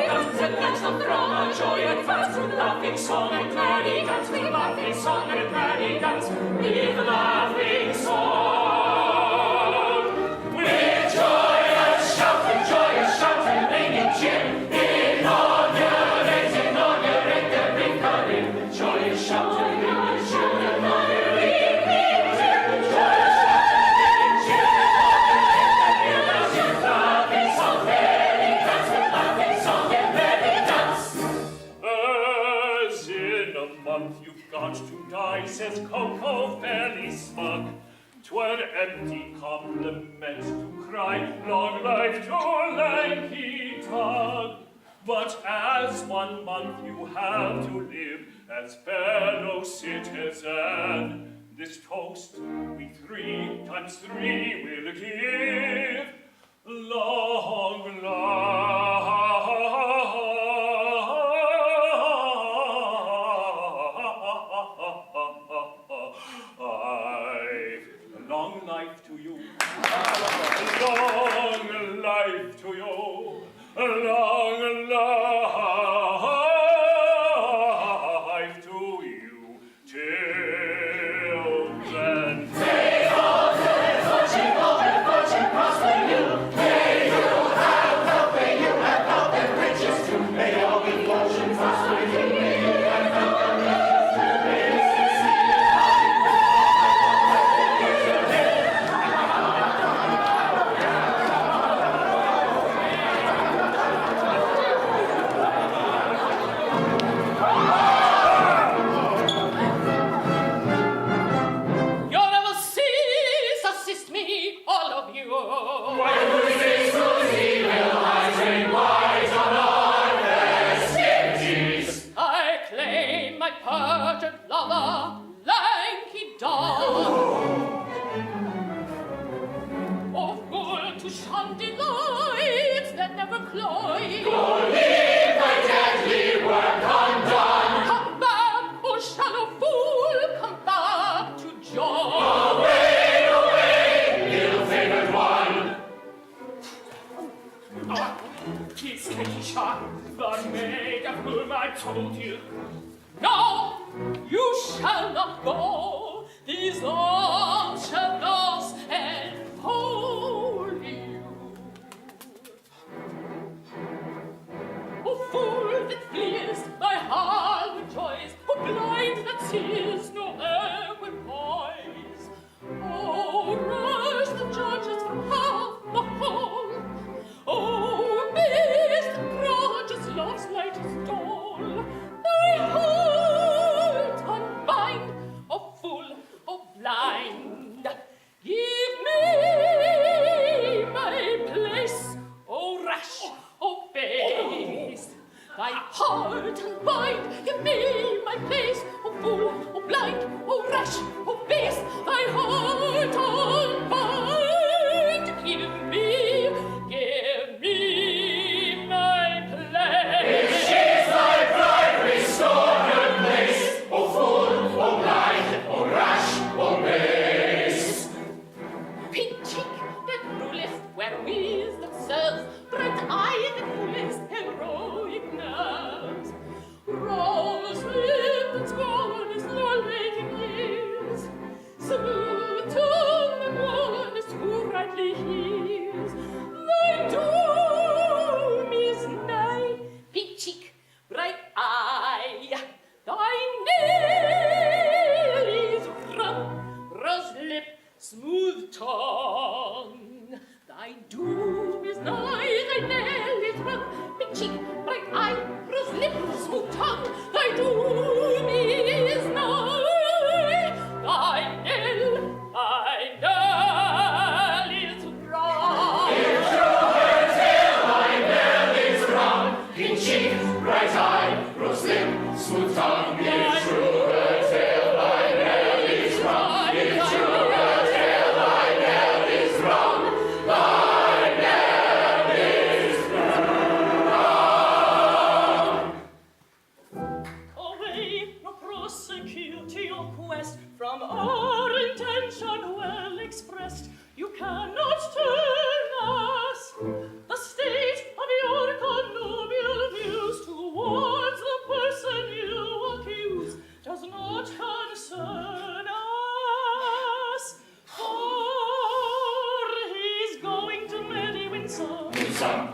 S1: dance. Let the throng our joy advance with laughing song and merry dance. With laughing song and merry dance. With laughing song.
S3: with joyous shout and ringing cheer, inaugurate the recurring. With joyous shout and ringing cheer, inaugurate the joyous shout and ringing cheer, inaugurate laughing song, merry dance, with laughing song and merry dance.
S5: As in a month you've got to die, says Coco fairly smug. 'twere empty compliment to cry long life to lanky Tug. But as 1 month you have to live as fellow citizen, this toast we 3 times 3 will give. Long life to you. Long life to you. Long life to you. Till then.
S3: May all good fortune prosper you. May you have health, and riches too. May all good fortune prosper you. May you have health and riches too. May you succeed in
S8: Your ever cease, assist me, all of you.
S3: Why who's this who's evil eyes rain wise on our festivities?
S8: I claim my perjured lover, lanky dog. Oh, fool to shun delights that never cloy.
S3: Go leave thy deadly work undone.
S8: Come back, oh shallow fool, come back to joy.
S3: Away, ill-favored one.
S1: Kiss Keisha, the maid of whom I told you.
S8: No, you shall not go. These arms shall thus enfold you. O fool that fleest, thy heart rejoice. O blind that sees, no equipoise. Oh, rush the judges from half the hall. Oh, beast that grudges love's lightest dole. Thy heart unbind, O fool, O blind. Give me my place, O rash, O base. Thy heart unbind, give me my place, O fool, O blind, O rash, O base. Thy heart unbind, give me my place.
S3: She's thy bride, restore her place. O fool, O blind, O rash, O base.
S8: Pink cheek that ruleth where wisdom serves, bright eye that ruleth heroic nerves, rose lip that's gone is lolling in years, smooth tongue and honest who rightly hears. Thy doom is nigh, pink cheek, bright eye, thy nail is run, rose lip, smooth tongue. Thy doom is nigh, thy nail is run, pink cheek, bright eye, rose lip, smooth tongue. Thy doom is nigh, thy nail is run.
S3: If through her tail thy nail is run, pink cheek, bright eye, rose lip, smooth tongue. If through her tail thy nail is run, if through her tail thy nail is run, thy nail is
S8: Away, no prosecute your quest from our intention well expressed. You cannot turn us. The state of your connubial views towards the person you accuse does not concern us. For he's going to marry Winsome.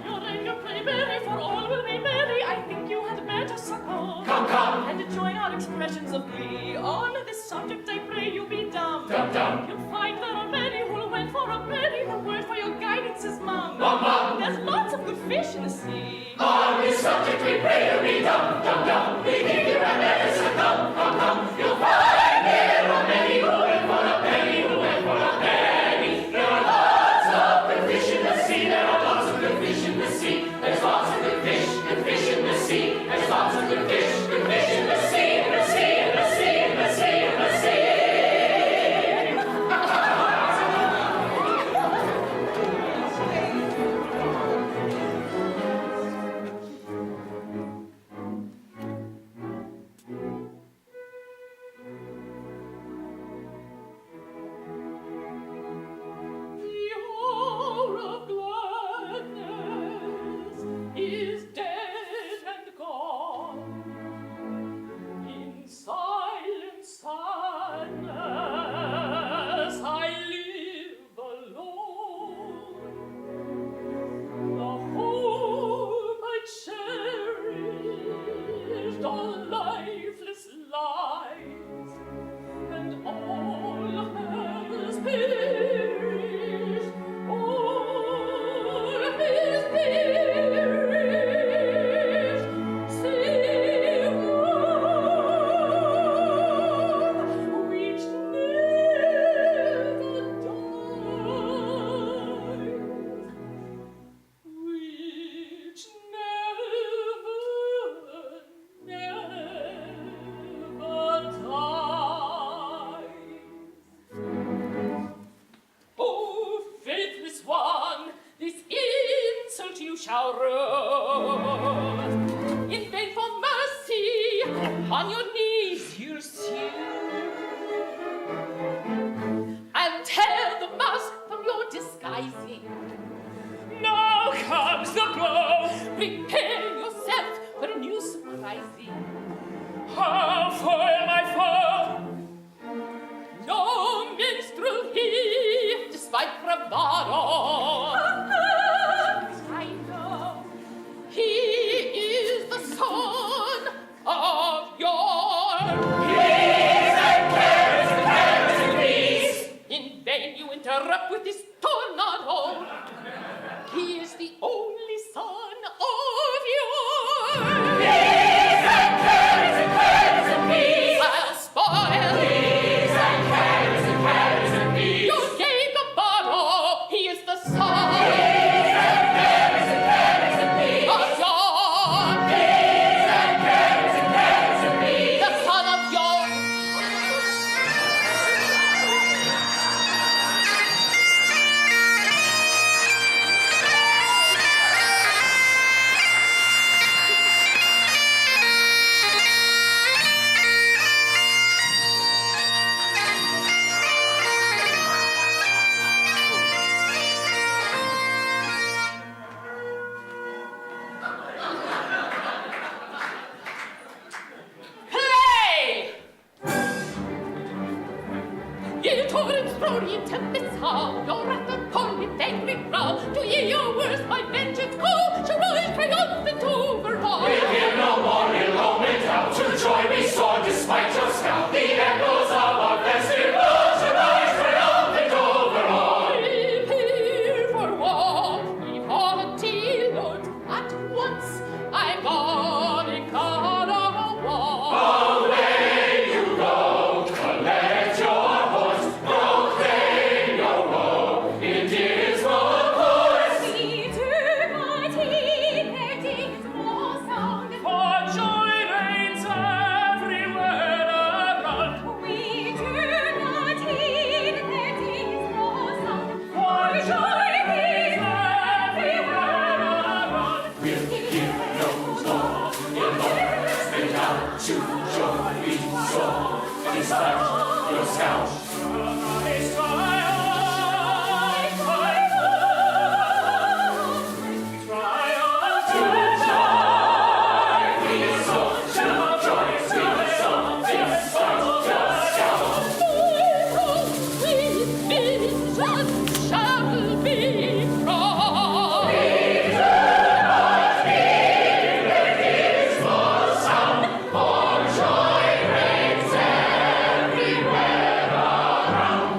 S8: Your anger play merry, for all will be merry. I think you had better succumb.
S3: Come.
S8: And join our expressions of glee. On this subject I pray you be dumb.
S3: Dumb.
S8: You'll find there are many who'll went for a penny. The word for your guidance is mum.
S3: Mum.
S8: There's lots of good fish in the sea.
S3: On this subject we pray you be dumb. We think you had better succumb. Come. You'll find there are many who went for a penny, who went for a penny.
S8: roaring, roaring tempests howl, your wrath upon with angry growl. Do ye your worst by vengeance call, shall rise triumphant over all.
S3: We'll hear no more ill omen tell, to joy we soar despite your scowl. The echoes of our festival shall rise triumphant over all.
S8: Prepare for war, ye haughty lords, at once I'm gonna call a war.
S3: Away you go, collect your horse, proclaim your woe in dismal chorus.
S7: We do not heed their dismal song.
S1: For joy reigns everywhere around.
S7: We do not heed their dismal song.
S1: For joy reigns everywhere around.
S3: We'll give no more, in Lord's been down to joy we soar, despite your scowl.
S1: It's triumph, triumph,
S8: Shall be wrong.
S3: For joy reigns everywhere around.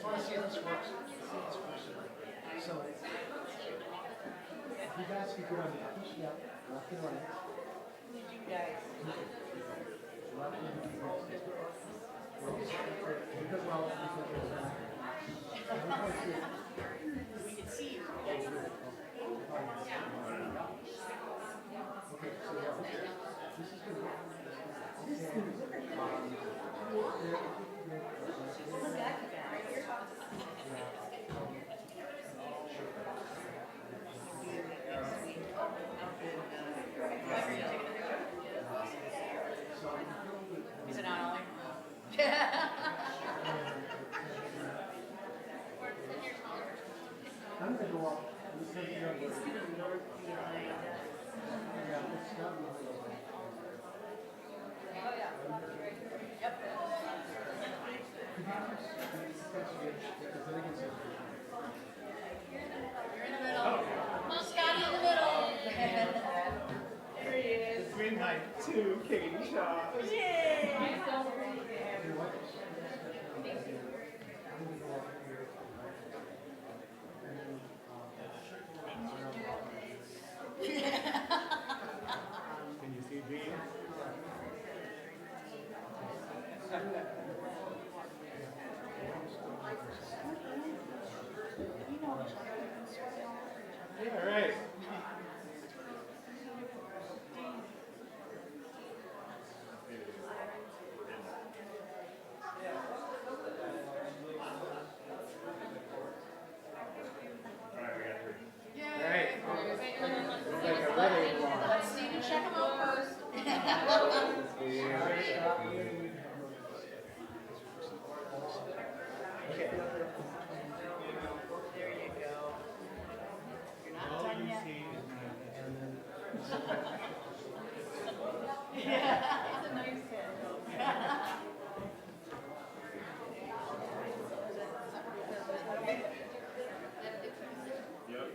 S9: just want to see if this works. So, you guys can go on the upper step, left and right. Left and right. Because, well, we can see you. Okay, so yeah, this is good.
S8: Is it not only?
S9: I'm going to go up. This is the other way. Yeah, it's got to be.
S8: Oh, yeah. Yep. You're in the middle. Come on, Scotty, in the middle. There he is.
S6: Between my two Katie shots.
S8: Yay!
S6: Can you see Jean? Yeah, right.
S8: Let's see you check them out first.
S6: Okay.
S8: There you go. You're not
S6: All
S8: done
S6: you
S8: yet.
S6: see is
S8: Yeah, it's a nice hit.
S2: Yep.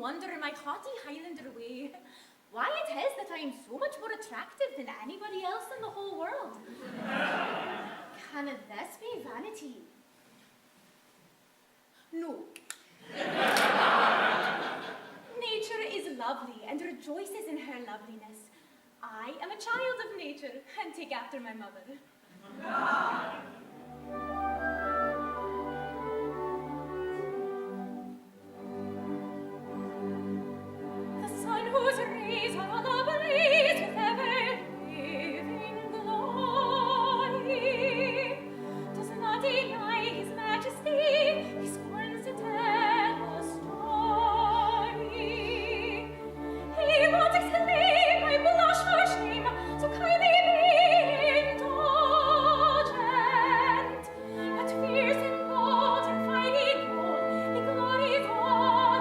S7: wonder in my haughty Highlander way why it is that I am so much more attractive than anybody else in the whole world. Can this be vanity? No. Nature is lovely and rejoices in her loveliness. I am a child of nature and take after my mother. The sun whose rays are all ablaze with ever-living glory does not deny his majesty, he scorns to tell a story. He won't exclaim, I blush for shame, so kindly be indulgent. But fierce and bold and mighty gold, he glories all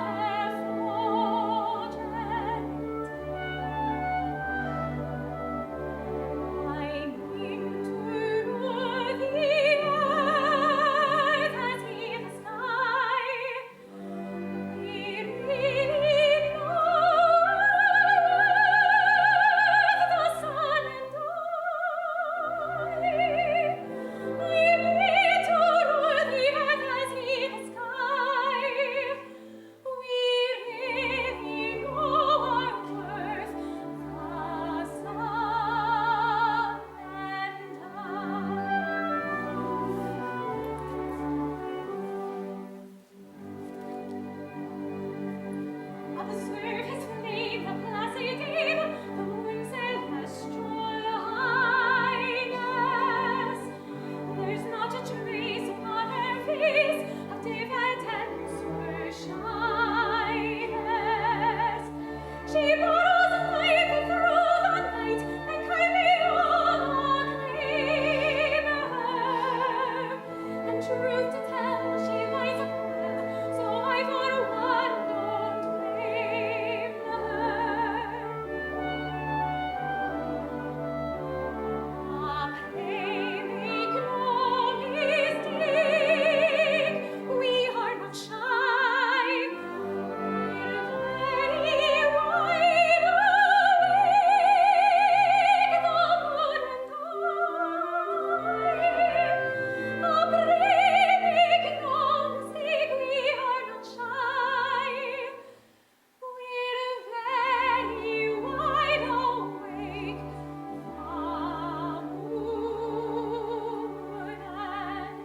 S7: effulgent. I mean to rule the earth as he the sky. We really know the sun and I. I mean to rule the earth as he the sky. We really know our worth, the sun and I. Observe his flame, the placid aim, the moon's celestial highness. There's not a trace upon her face of diffidence or shyness. She borrows life through the night, and kindly all acclaim her. And truth to tell, she lies above, so I for one don't blame her. Ah, pray make no mistake, we are not shy. We're very wide awake, the moon and I. Ah, pray make no mistake, we are not shy. We're very wide awake, the moon and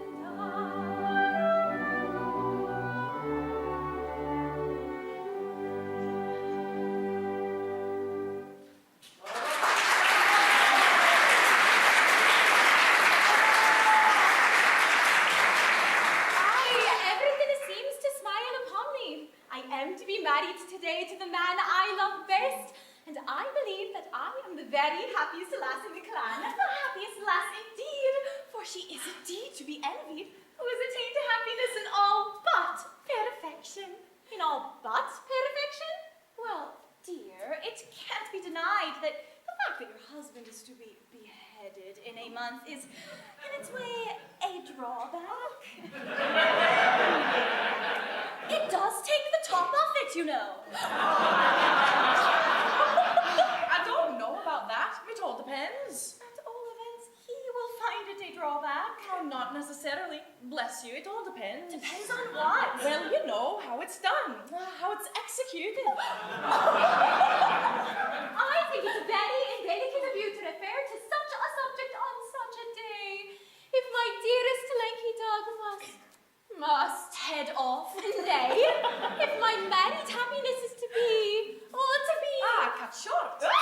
S7: everything seems to smile upon me. I am to be married today to the man I love best, and I believe that I am the very happiest lass in the clan. The happiest lass indeed, for she is indeed to be envied, who has attained to happiness in all but perfection. In all but perfection? Well, dear, it can't be denied that the fact that your husband is to be beheaded in a month is, in its way, a drawback. It does take the top off it, you know.
S8: I don't know about that. It all depends.
S7: At all events, he will find it a drawback.
S8: Oh, not necessarily. Bless you, it all depends.
S7: Depends on what?
S8: Well, you know, how it's done, how it's executed.
S7: I think it's very indelicate of you to refer to such a subject on such a day. If my dearest lanky dog must head off, nay, if my married happiness is to be,
S8: Cut short.
S7: well,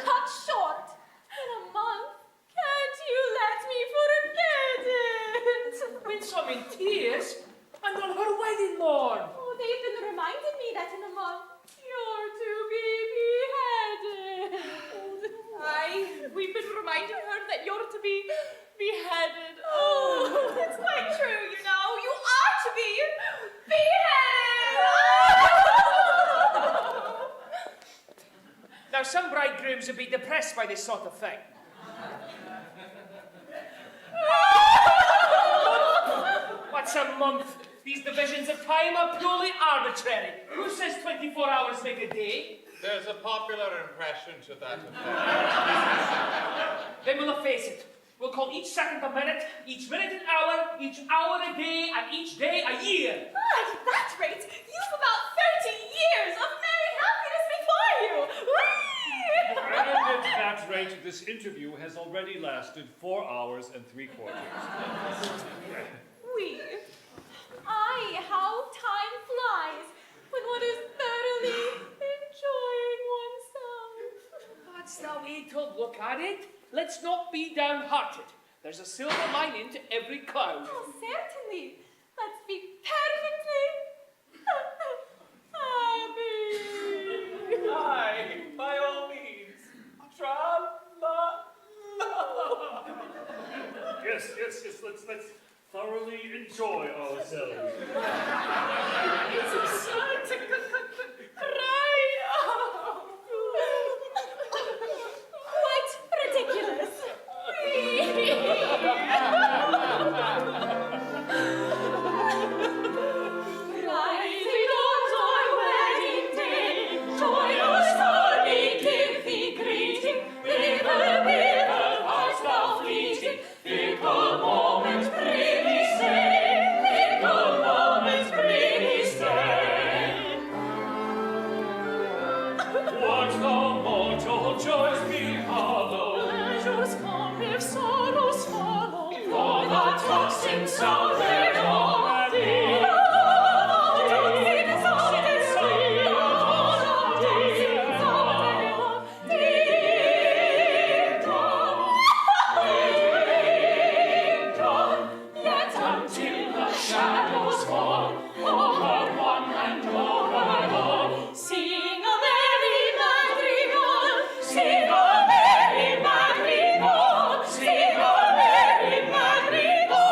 S7: cut short in a month. Can't you let me forget it?
S1: With some in tears, and on her wedding morn.
S7: Oh, they've been reminding me that in a month you're to be beheaded.
S8: Aye, we've been reminding her that you're to be beheaded. Oh, it's quite true, you know. You are to be beheaded.
S1: Now, some bridegrooms would be depressed by this sort of thing. What's a month? These divisions of time are purely arbitrary. arbitrary. Who says 24 hours make a day?
S4: There's a popular impression to that effect.
S1: Then we'll face it. We'll call each second a minute, each minute an hour, each hour a day, and each day a year.
S7: At that rate, you've about 30 years of married happiness before you. Whee!
S5: And at that rate, this interview has already lasted 4 hours and 3/4.
S7: Whee! Aye, how time flies when one is thoroughly enjoying oneself.
S1: That's the way to look at it. Let's not be downhearted. There's a silver lining to every cloud.
S7: Oh, certainly. Let's be perfectly happy.
S4: Aye, by all means.
S5: Yes, let's thoroughly enjoy ourselves.
S8: It's absurd to cry.
S7: Quite ridiculous.
S8: Rising dawns our wedding day, joyous heart we give thee greeting. Whither, hearts thou fleeting, fickle moment, pray thee stay, fickle moment, pray thee stay.
S5: What though mortal joys be hollow,
S8: Pleasures come if sorrows follow, for the toxin sound thereof. Yet until the shadows fall over one and over all, sing a merry madrigal, sing a merry madrigal, sing a merry madrigal.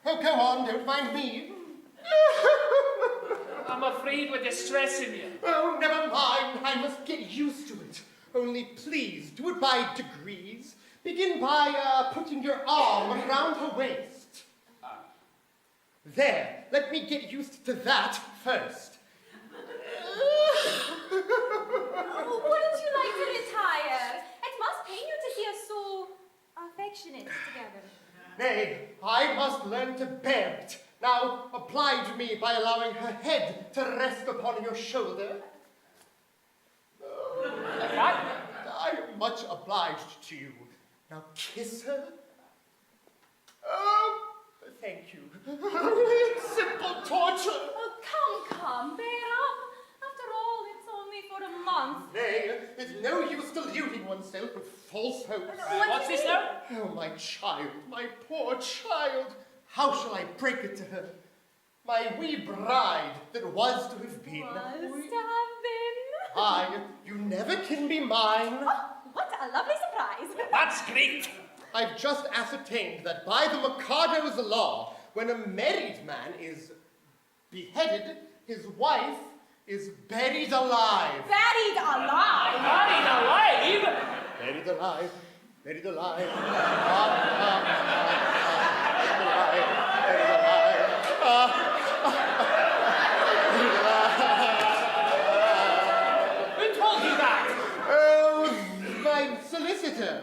S6: Oh, go on, don't mind me.
S1: I'm afraid we're distressing you.
S6: Oh, never mind, I must get used to it. Only please, do it by degrees. Begin by putting your arm around her waist. There, let me get used to that first.
S7: Oh, wouldn't you like to retire? It must pain you to see us so affectionate together.
S6: Nay, I must learn to bear it. Now, oblige me by allowing her head to rest upon your shoulder. I am much obliged to you. Now kiss her. Oh, thank you. It's simple torture.
S7: Oh, come, bear up. After all, it's only for a month.
S6: Nay, it's no use deluding oneself with false hopes.
S1: What's this now?
S6: Oh, my child, my poor child. How shall I break it to her? My wee bride that was to have been.
S7: Was to have been.
S6: Aye, you never can be mine.
S7: Oh, what a lovely surprise.
S1: That's great.
S6: I've just ascertained that by the McAdo's law, when a married man is beheaded, his wife is buried alive.
S7: Buried alive.
S1: Buried alive?
S6: Buried alive. Buried alive. Buried alive.
S1: Who told you that?
S6: Oh, my solicitor.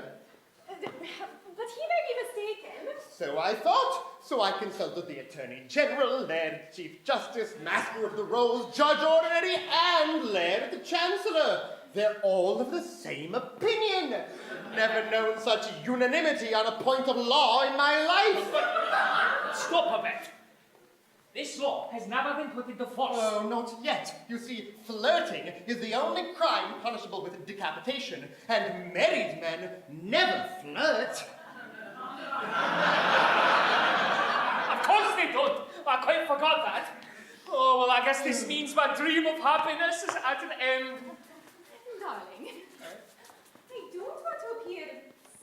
S7: But he may be mistaken.
S6: So I thought. So I consulted the Attorney General, Laird Chief Justice, Master of the Rolls, Judge Ordinary, and Laird the Chancellor. They're all of the same opinion. Never known such unanimity on a point of law in my life.
S1: has never been put into force.
S6: Oh, not yet. You see, flirting is the only crime punishable with decapitation, and married men never flirt.
S1: Of course they don't. I quite forgot that. Oh, well, I guess this means my dream of happiness is at an end.
S7: Darling, I don't want to appear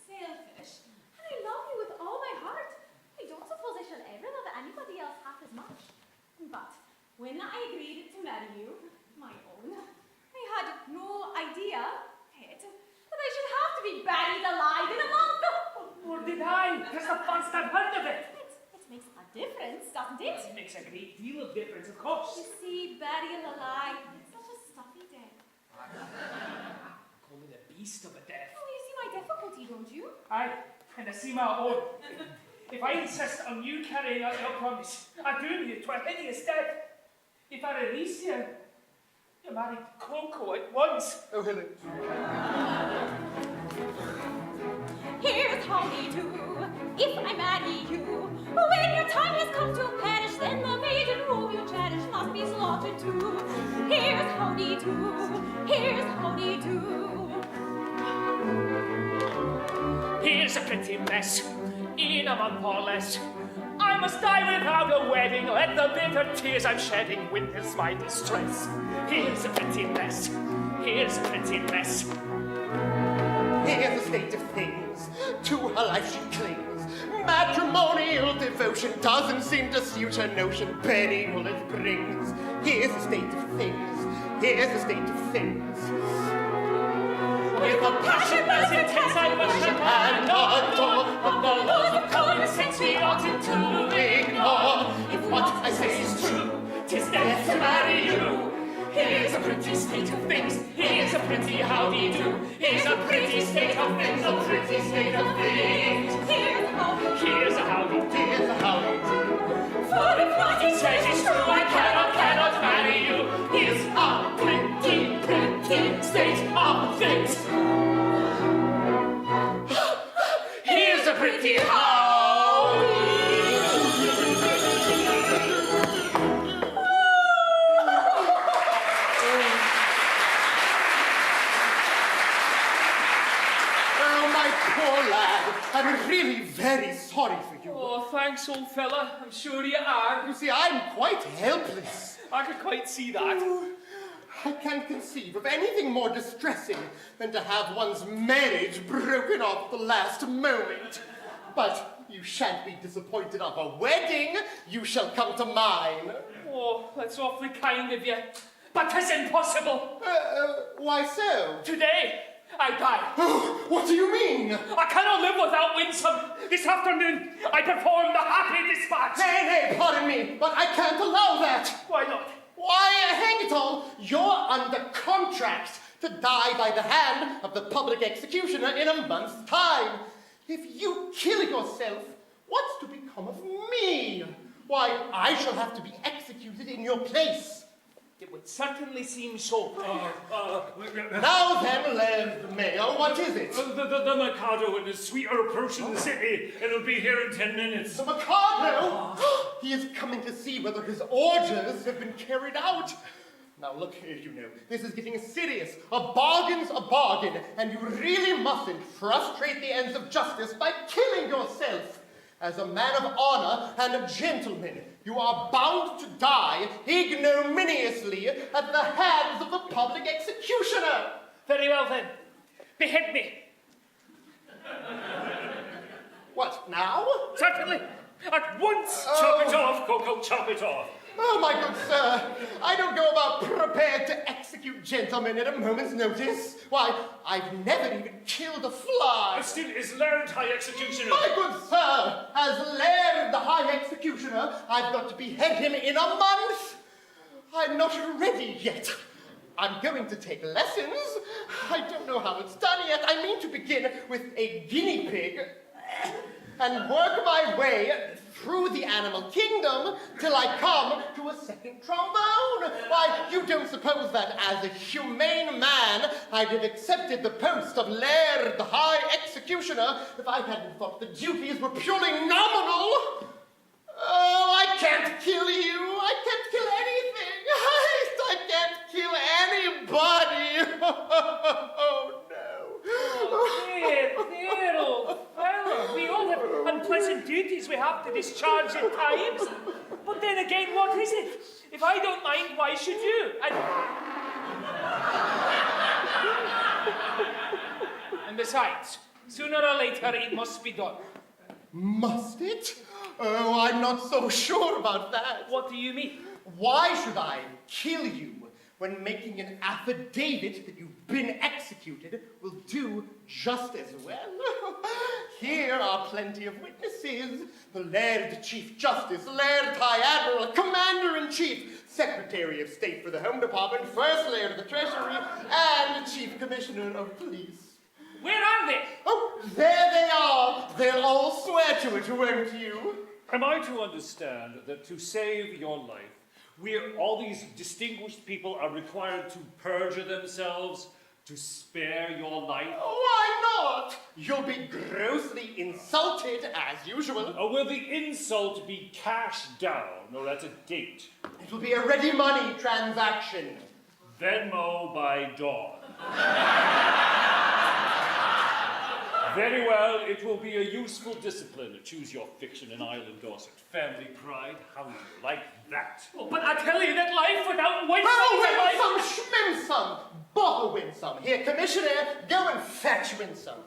S7: selfish, and I love you with all my heart. I don't suppose I shall ever love anybody else half as much. But when I agreed to marry you, my own, I had no idea, Pet, that I should have to be buried alive in a month.
S1: Or did I? Just the first I've heard of it.
S7: It makes a difference, doesn't it?
S1: It makes a great deal of difference, of course.
S7: You see, burial alive, it's such a stuffy death.
S1: Call me the beast of a death.
S7: Oh, you see my difficulty, don't you?
S1: Aye, and I see my own. If I insist on you carrying out your promise, I doom you to a hideous death. If I release you, you marry Coco at once.
S6: Oh, hello.
S7: Here's how we do. If I marry you, when your time has come to perish, then the maiden whom you cherish must be slaughtered too. Here's how we do. Here's how we do.
S1: Here's a pretty mess. In a month or less, I must die without a wedding. Let the bitter tears I'm shedding witness my distress. Here's a pretty mess. Here's a pretty mess.
S6: Here's the state of things. To her life she clings. Matrimonial devotion doesn't seem to suit her notion. Penny will it brings. Here's the state of things. Here's the state of things.
S1: With a passion as intense I worship and adore, but the laws of common sense we oughtn't to ignore. If what I say is true, 'tis death to marry you. Here's a pretty state of things. Here's a pretty howdy-do. Here's a pretty state of things. A pretty state of things. Here's a howdy-do. Here's a howdy-do.
S6: Here's a howdy-do.
S1: For if what he says is true, I cannot marry you. Here's a pretty, pretty state of things. Here's a pretty howdy.
S6: Oh, my poor lad. I'm really very sorry for you.
S1: Oh, thanks, old fella. I'm sure you are.
S6: You see, I'm quite helpless.
S1: I could quite see that.
S6: I can't conceive of anything more distressing than to have one's marriage broken off at the last moment. But you shan't be disappointed of a wedding. You shall come to mine.
S1: Oh, that's awfully kind of you. But 'tis impossible.
S6: Why so?
S1: Today, I die.
S6: What do you mean?
S1: I cannot live without Winsome. This afternoon, I perform the happy dispatch.
S6: Hey, pardon me, but I can't allow that.
S1: Why not?
S6: Why, hang it all, you're under contract to die by the hand of the public executioner in a month's time. If you kill yourself, what's to become of me? Why, I shall have to be executed in your place.
S1: It would certainly seem so.
S6: Now then, Lord Mayor, what is it?
S5: The McAdo and his suite are approaching the city, and will be here in 10 minutes.
S6: The McAdo? He is coming to see whether his orders have been carried out. Now look here, you know, this is getting serious. A bargain's a bargain, and you really mustn't frustrate the ends of justice by killing yourself. As a man of honor and a gentleman, you are bound to die ignominiously at the hands of the public executioner.
S1: Very well then. Behead me.
S6: What, now?
S1: Certainly. At once.
S5: Chop it off, Coco, chop it off.
S6: Oh, my good sir, I don't go about prepared to execute gentlemen at a moment's notice. Why, I've never even killed a fly.
S5: Still is learned high executioner.
S6: My good sir, as Laird the High Executioner, I've got to behead him in a month. I'm not ready yet. I'm going to take lessons. I don't know how it's done yet. I mean to begin with a guinea pig and work my way through the animal kingdom till I come to a second trombone. Why, you don't suppose that as a humane man I'd have accepted the post of Laird the High Executioner if I hadn't thought the duties were purely nominal? Oh, I can't kill you. I can't
S1: have to discharge at times. But then again, what is it? If I don't mind, why should you? And besides, sooner or later it must be done.
S6: Must it? Oh, I'm not so sure about that.
S1: What do you mean?
S6: Why should I kill you when making an affidavit that you've been executed will do just as well? Here are plenty of witnesses. The Laird Chief Justice, Laird High Admiral, Commander-in-Chief, Secretary of State for the Home Department, First Laird of the Treasury, and Chief Commissioner of Police.
S1: Where are they?
S6: Oh, there they are. They'll all swear to it, won't you?
S5: Am I to understand that to save your life, all these distinguished people are required to perjure themselves to spare your life?
S6: Why not? You'll be grossly insulted as usual.
S5: Or will the insult be cash down or at a date?
S6: It will be a ready money transaction.
S5: Venmo by dawn. Very well, it will be a useful discipline. Choose your fiction and I'll endorse it. Family pride, how do you like that?
S1: Oh, but I tell you that life without Winsome
S6: Oh,
S1: is a life.
S6: Winsome, Schminsome, bottle Winsome. Here, Commissioner, go and fetch Winsome.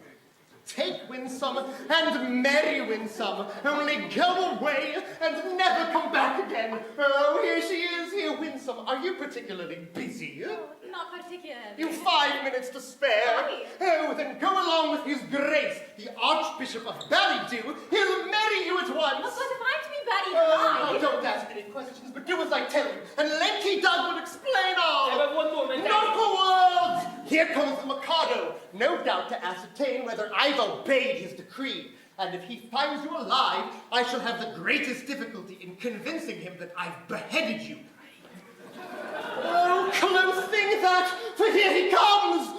S6: Take Winsome and marry Winsome. Only go away and never come back again. Oh, here she is. Here, Winsome. Are you particularly busy?
S7: Not particularly.
S6: You've 5 minutes to spare. Oh, then go along with His Grace, the Archbishop of Ballydew. He'll marry you at once.
S7: But if I'm to be buried
S6: Oh,
S7: alive...
S6: don't ask any questions, but do as I tell you, and Lanky Doug will explain all.
S1: Yeah, but one moment.
S6: Not for words! Here comes the McAdo, no doubt to ascertain whether I've obeyed his decree. And if he finds you alive, I shall have the greatest difficulty in convincing him that I've beheaded you. Oh, close thing that, for here he comes!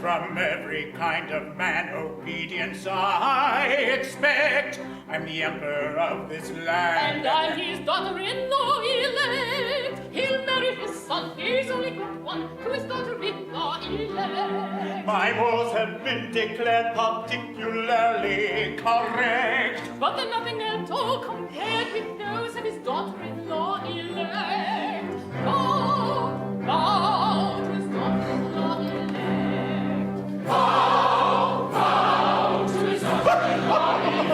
S3: From every kind of man obedience I expect. I'm the emperor of this land.
S8: And I'm his daughter-in-law elect. He'll marry his son, he's only got one, to his daughter-in-law elect.
S3: My laws have been declared particularly correct.
S8: But they're nothing at all compared with those of his daughter-in-law elect. Bow to his daughter-in-law elect. Bow to his daughter-in-law elect.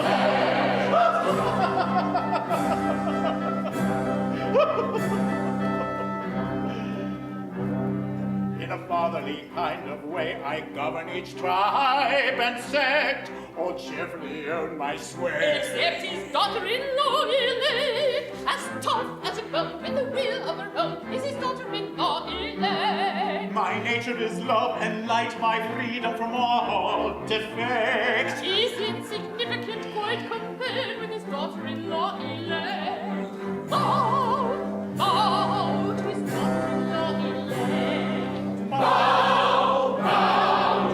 S3: In a fatherly kind of way, I govern each tribe and sect, all cheerfully own my sway.
S8: Except his daughter-in-law elect, as tough as a bone, with the will of her own, is his daughter-in-law elect.
S3: My nature is love and light, my freedom from all defects.
S8: He's insignificant, quite compared with his daughter-in-law elect. Bow to his daughter-in-law elect. Bow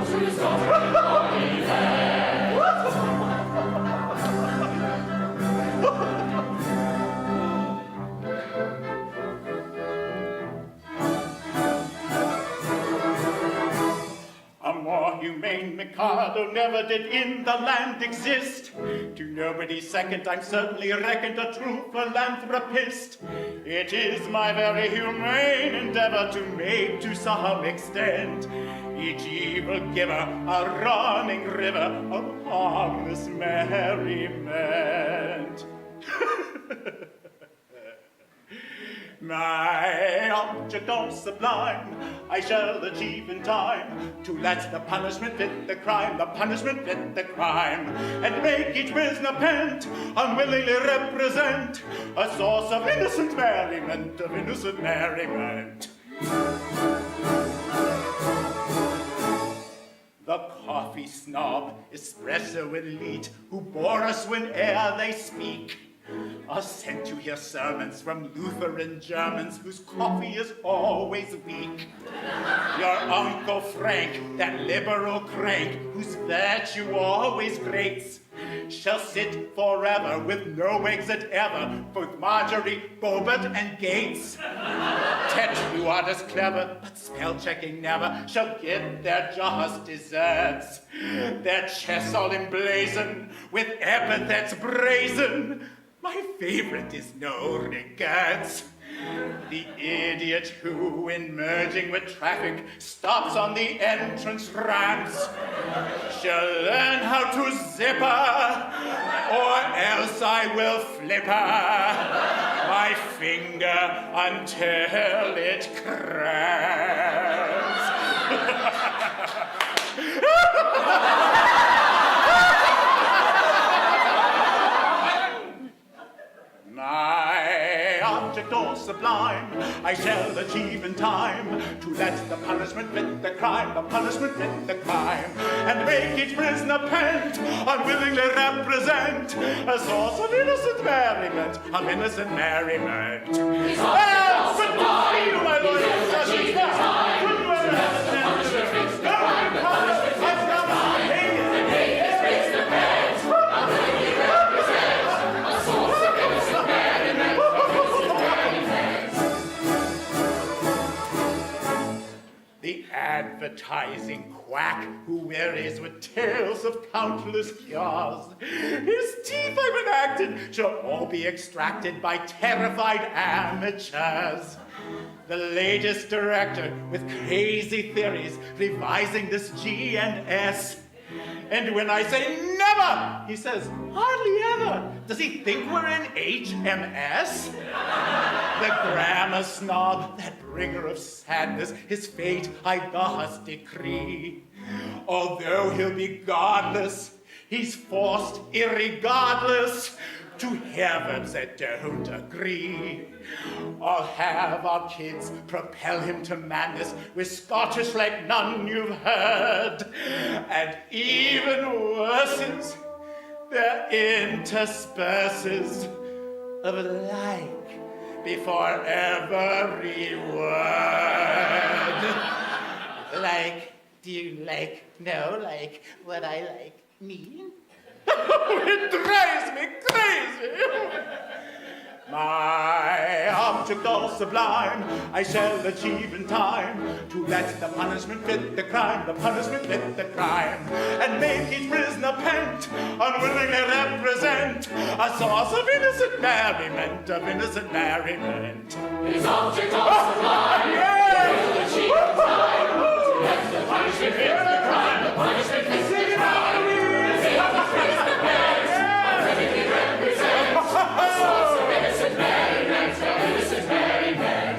S8: to his daughter-in-law elect.
S3: A more humane McAdo never did in the land exist. To nobody's second, I'm certainly reckoned a true philanthropist. It is my very humane endeavor to make to some extent each evil giver a running river of harmless merriment. My object all sublime, I shall achieve in time, to let the punishment fit the crime, the punishment fit the crime, and make each prisoner pent, unwillingly represent a source of innocent merriment, of innocent merriment. The coffee snob, espresso elite, who bore us whene'er they speak, are sent to hear sermons from Lutheran Germans whose coffee is always weak. Your Uncle Frank, that liberal crank whose virtue always grates, shall sit forever with no exit ever, both Marjorie, Bobert, and Gates. Ted artists clever, but spell checking never, shall get their just deserts. Their chests all emblazoned with epithets brazen. My favorite is no regrets. The idiot who, in merging with traffic, stops on the entrance ramps, shall learn how to zipper, or else I will flipper my finger until it cramps. My object all sublime, I shall achieve in time, to let the punishment fit the crime, the punishment fit the crime, and make each prisoner pent, unwillingly represent a source of innocent merriment, of innocent merriment.
S8: His object all sublime,
S3: my lord,
S8: he shall achieve in time, to let the punishment fit the crime, the punishment fit the crime, and make each prisoner pent, unwillingly represent a source of innocent merriment, of innocent merriment.
S3: The advertising quack who wearies with tales of countless cures, his teeth I've enacted shall all be extracted by terrified amateurs. The latest director with crazy theories revising this G and S. And when I say never, he says hardly ever. Does he think we're in HMS? The grammar snob, that bringer of sadness, his fate I thus decree. Although he'll be godless, he's forced irregardless to heavens that don't agree. I'll have our kids propel him to madness with Scottish like none you've heard. And even worse is their intersperses of like before every word. Like, do you like, no, like what I like, me? It drives me crazy. My object all sublime, I shall achieve in time, to let the punishment fit the crime, the punishment fit the crime, and make each prisoner pent, unwillingly represent a source of innocent merriment, of innocent merriment.
S8: His object all sublime, he will achieve in time, to let the punishment fit the crime, the punishment fit the crime, and make each prisoner pent, unwillingly represent a source of innocent merriment, of innocent merriment.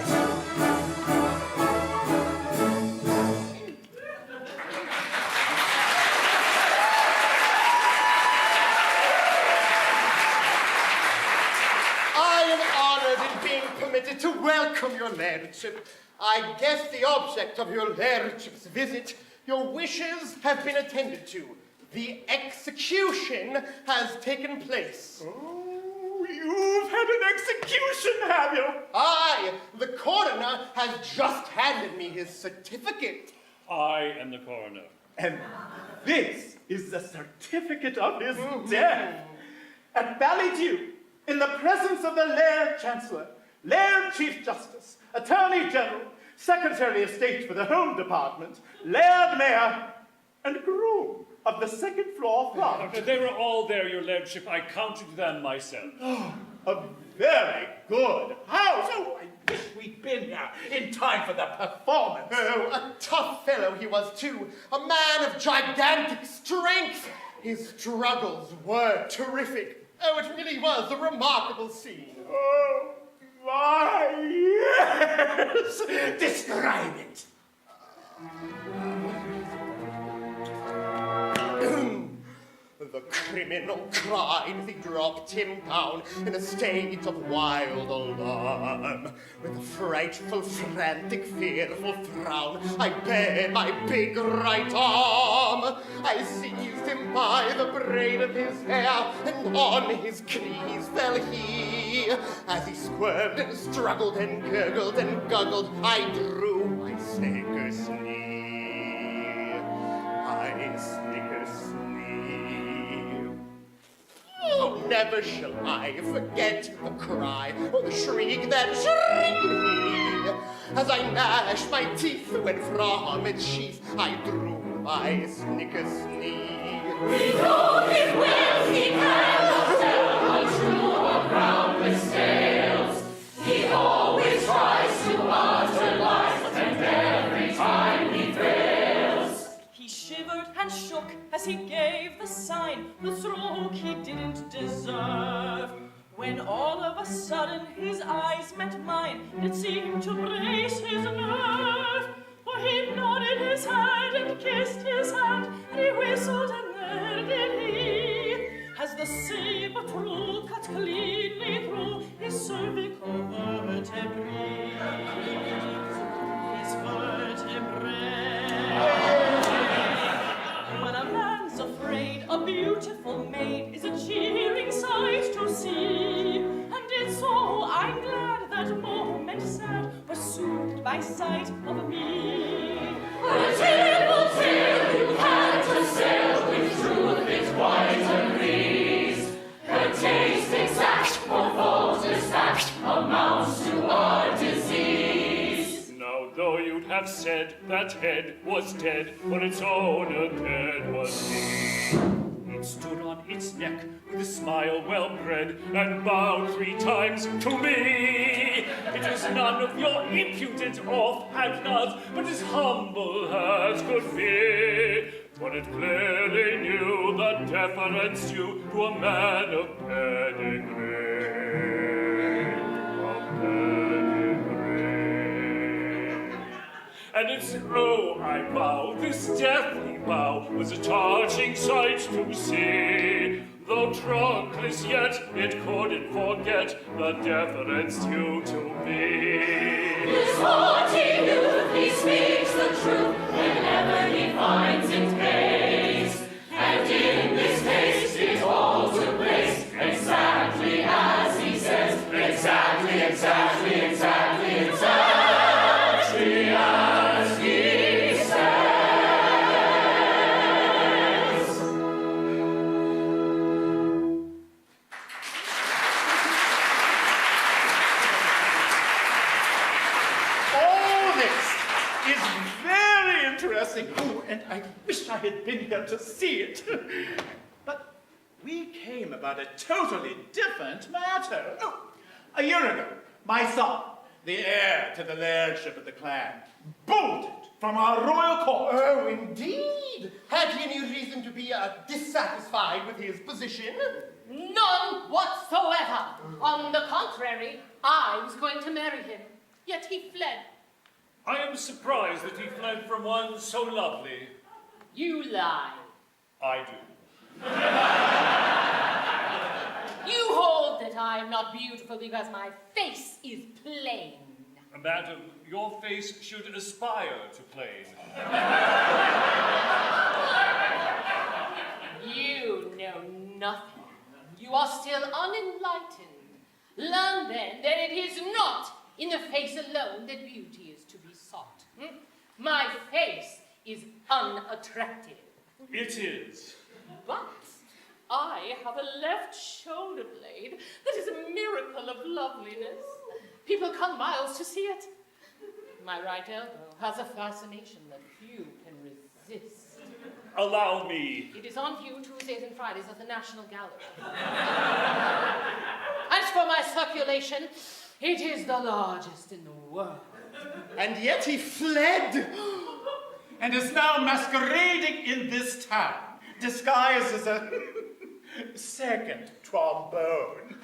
S6: I am honored in being permitted to welcome your lordship. I guess the object of your lordship's visit, your wishes have been attended to. The execution has taken place.
S3: Oh, you've had an execution, have you?
S6: Aye, the coroner has just handed me his certificate.
S5: I am the coroner.
S3: And this is the certificate of his death. At Ballydew, in the presence of the Laird Chancellor, Laird Chief Justice, Attorney General, Secretary of State for the Home Department, Laird Mayor, and groom of the second floor front.
S5: They were all there, your lordship. I counted them myself.
S3: A very good house. Oh, I wish we'd been here in time for the performance.
S6: Oh, a tough fellow he was too, a man of gigantic strength. His struggles were terrific. Oh, it really was a remarkable scene.
S3: Oh, my
S6: Yes, describe it. The criminal cried as he dropped him down in a state of wild alarm. With a frightful, frantic, fearful frown, I bared my big right arm. I seized him by the braid of his hair, and on his knees fell he. As he squirmed and struggled and gurgled and guggled, I drew my snicker's knee. I snicker's knee. Oh, never shall I forget the cry or the shriek that shrieked me as I gnashed my teeth when from its sheath I drew my snicker's knee.
S8: We know him well, he cannot tell how true or groundless tales. He always tries to utter lies, and every time he fails.
S10: He shivered and shook as he gave the sign, the stroke he didn't deserve. When all of a sudden his eyes met mine, it seemed to brace his nerve. For he nodded his head and kissed his hand, and he whistled, and there did he, as the saber tool cut cleanly through his cervical vertebrae. His vertebrae. When a man's afraid, a beautiful maid is a cheering sight to see. And it's so I'm glad that moment sad was soothed by sight of me.
S8: A terrible tale you had to sail with truth its white agrees. The taste exact for false fact amounts to our disease.
S5: Now, though you'd have said that head was dead, but its owner dead was he. It stood on its neck with a smile well-bred and bowed 3 times to me. It was none of your impudent offhand nods, but as humble as could be. But it clearly knew the deference due to a man of pedigree. And its oh, I bow, this deathly bow was a touching sight to see. Though trunkless yet, it couldn't forget the deference due to me.
S8: This haughty youth, he speaks the truth whenever he finds it pays. And in this case, it all took place exactly as he says. Exactly, exactly, exactly, exactly as he says.
S6: All this is very interesting. Oh, and I wish I had been here to see it. But we came about a totally different matter. Oh, a year ago, my son, the heir to the lairdship of the clan, bolted from our royal court. Oh, indeed. Had he any reason to be dissatisfied with his position?
S11: None whatsoever. On the contrary, I was going to marry him. Yet he fled.
S5: I am surprised that he fled from one so lovely.
S11: You lie.
S5: I do.
S11: You hold that I am not beautiful because my face is plain.
S5: Madam, your face should aspire to plain.
S11: You know nothing. You are still unenlightened. Learn then that it is not in the face alone that beauty is to be sought. My face is unattractive.
S5: It is.
S11: But I have a left shoulder blade that is a miracle of loveliness. People come miles to see it. My right elbow has a fascination that few can resist.
S5: Allow me.
S11: It is on view Tuesdays and Fridays at the National Gallery. As for my circulation, it is the largest in the world.
S6: And yet he fled, and is now masquerading in this town, disguised as a second trombone.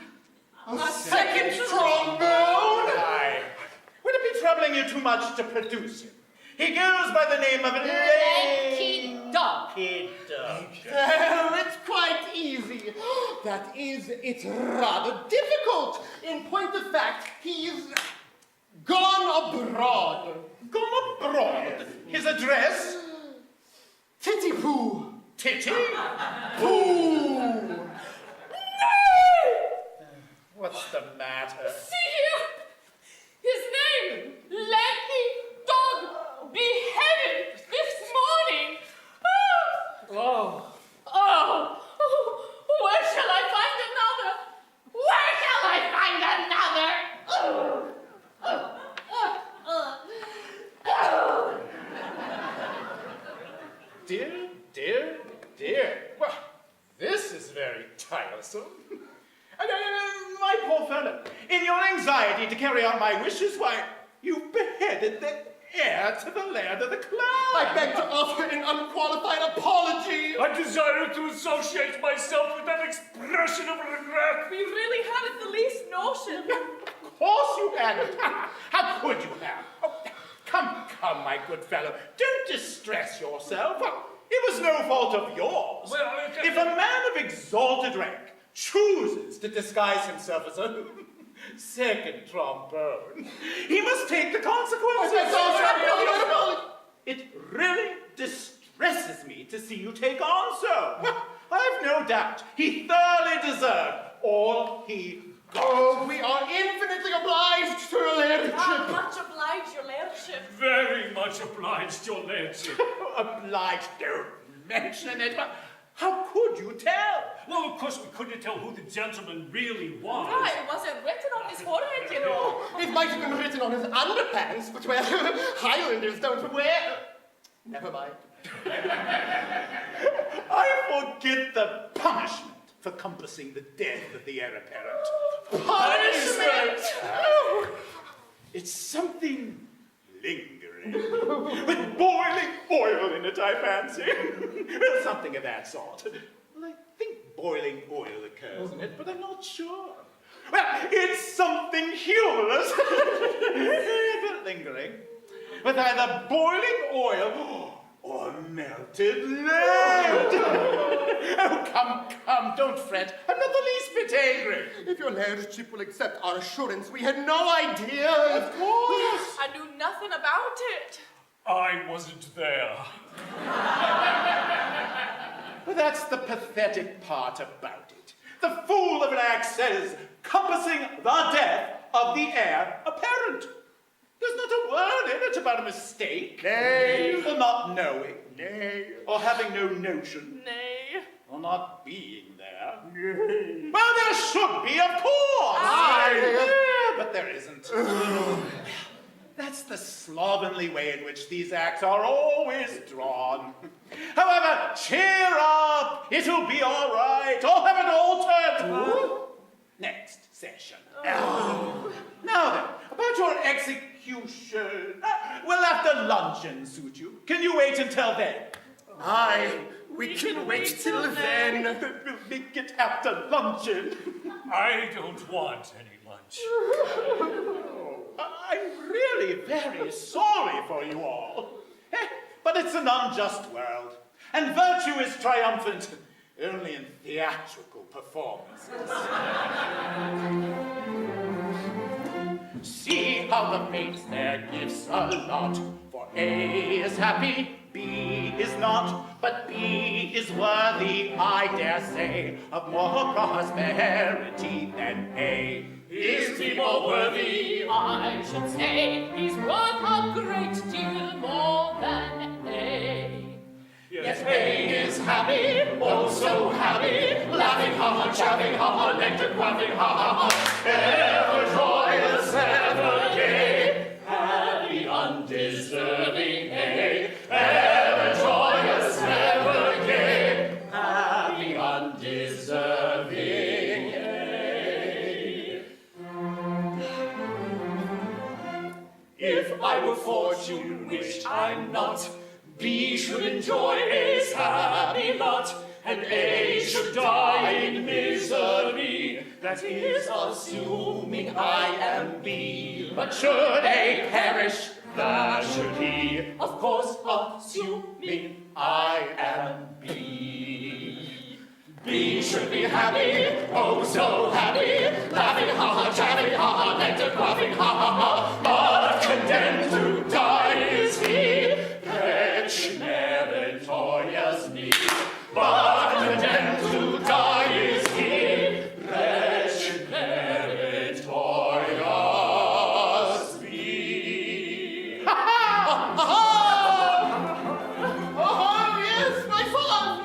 S11: A second
S6: trombone? Aye. Would it be troubling you too much to produce him. He goes by the name of
S11: Lanky Dog.
S6: Well, it's quite easy. That is, it's rather difficult. In point of fact, he's gone abroad. Gone abroad? His address? Titty-poo. Titty-poo. What's the matter?
S11: See here! His name, Lanky Dog, beheaded this morning. Oh, where shall I find another? Where shall I find another?
S6: Dear. Well, this is very tiresome. My poor fellow, in your anxiety to carry out my wishes, why, you've beheaded the heir to the Laird of the Cloud. I beg to offer an unqualified apology.
S5: I desire to associate myself with that expression of regret.
S10: We really hadn't the least notion.
S6: Of course you hadn't. How could you have? Oh, come, my good fellow. Don't distress yourself. It was no fault of yours.
S5: Well,
S6: if a man of exalted rank chooses to disguise himself as a second trombone, he must take the consequences. It really distresses me to see you take on so. I've no doubt he thoroughly deserved all he got. Oh, we are infinitely obliged to your lordship.
S10: Much obliged, your lordship.
S5: Very much obliged, your lordship.
S6: Obliged, don't mention it, but how could you tell?
S5: Well, of course we couldn't tell who the gentleman really was.
S10: Right, it wasn't written on his forehead, you know.
S6: It might have been written on his underpants, but well, Highlanders don't wear... Never mind. I forget the punishment for compassing the death of the heir apparent. Punishment! Oh, it's something lingering. With boiling oil in it, I fancy. Well, something of that sort. Well, I think boiling oil occurs in it, but I'm not sure. Well, it's something humorous, but lingering. With either boiling oil or melted lead. Oh, come, don't fret. I'm not the least bit angry. If your lordship will accept our assurance, we had no idea. Of course.
S10: I knew nothing about it.
S5: I wasn't there.
S6: Well, that's the pathetic part about it. The fool of an act says, compassing the death of the heir apparent. There's not a word in it about a mistake. Nay. Or not knowing. Nay. Or having no notion.
S10: Nay.
S6: Or not being there. Nay. Well, there should be, of course.
S10: Aye.
S6: But there isn't. That's the slovenly way in which these acts are always drawn. However, cheer up. It'll be all right. I'll have it altered. Next session. Now then, about your execution. Will after luncheon suit you? Can you wait until then? Aye, we can wait till then. We'll make it after luncheon.
S5: I don't want any lunch.
S6: I'm really very sorry for you all. But it's an unjust world, and virtue is triumphant only in theatrical performances. See how the fates there gives a lot. For A is happy, B is not, but B is worthy, I dare say, of more prosperity than A.
S11: Is he more worthy? I should say he's worth a great deal more than A.
S3: Yes, A is happy, oh so happy, laughing ha ha, chaffing ha ha, nectar quaffing ha ha ha, ever joyous, ever gay, happy undeserving A, ever joyous, ever gay, happy undeserving A. If I were fortune, which I'm not, B should enjoy A's happy lot.
S5: and A should die in misery. That is assuming I am B. But should A perish, that should he, of course, assuming I am B. B should be happy, oh so happy, laughing ha ha, chatting ha ha, nectar quaffing ha ha ha, but condemned to die is he, wretch meritorious me. But condemned to die is he, wretch meritorious me. Ha ha!
S6: Oh, yes, my son!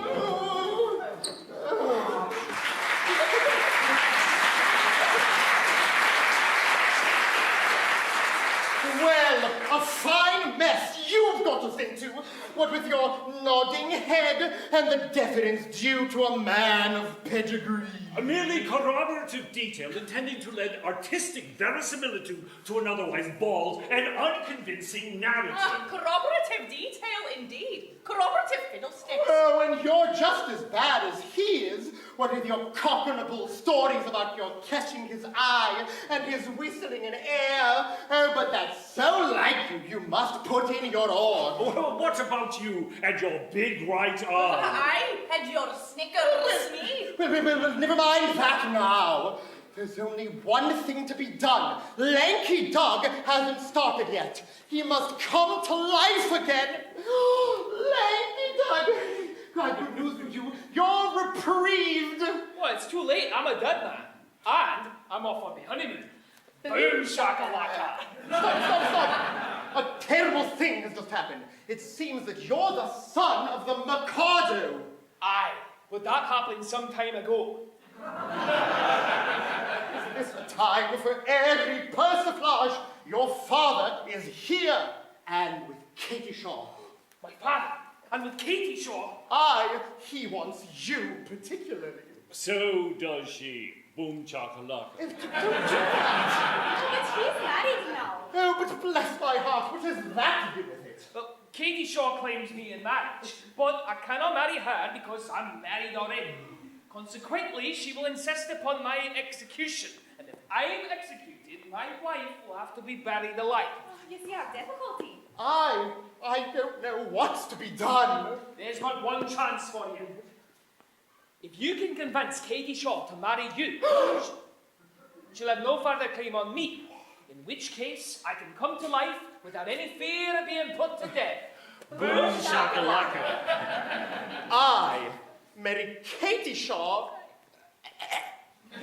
S6: Well, a fine mess you've got us into, what with your nodding head and the deference due to a man of pedigree.
S5: A merely corroborative detail intending to lend artistic verisimilitude to an otherwise bald and unconvincing narrative.
S10: Corroborative detail, indeed. Corroborative fiddlesticks.
S6: Oh, and you're just as bad as he is, what with your cockinable stories about your catching his eye and his whistling in air. Oh, but that's so like you, you must put in your oar.
S5: Well, what about you and your big right arm?
S10: I had your Snickers, me.
S6: Well, never mind that now. There's only one thing to be done. Lanky Dog hasn't started yet. He must come to life again. Lanky Dog! God, good news for you. You're reprieved.
S1: Well, it's too late. I'm a dead man. And I'm off on my honeymoon. Boom shakalaka.
S6: Stop. A terrible thing has just happened. It seems that you're the son of the McAdo.
S1: Aye, but that happened some time ago.
S6: Is this a time for airy persiflage? Your father is here, and with Katie Shaw.
S1: My father? And with Katie Shaw?
S6: Aye, he wants you particularly.
S5: So does she. Boom chakalaka.
S6: Don't do that.
S7: But he's married now.
S6: Oh, but bless my heart, what has that to do with it?
S1: Well, Katie Shaw claims me in marriage, but I cannot marry her because I'm married already. Consequently, she will insist upon my execution, and if I am executed, my wife will have to be buried alive.
S7: Oh, you see our difficulty.
S6: I don't know what's to be done.
S1: There's but one chance for you. If you can convince Katie Shaw to marry you, she'll have no further claim on me, in which case I can come to life without any fear of being put to death.
S5: Boom shakalaka.
S6: I marry Katie Shaw.
S7: I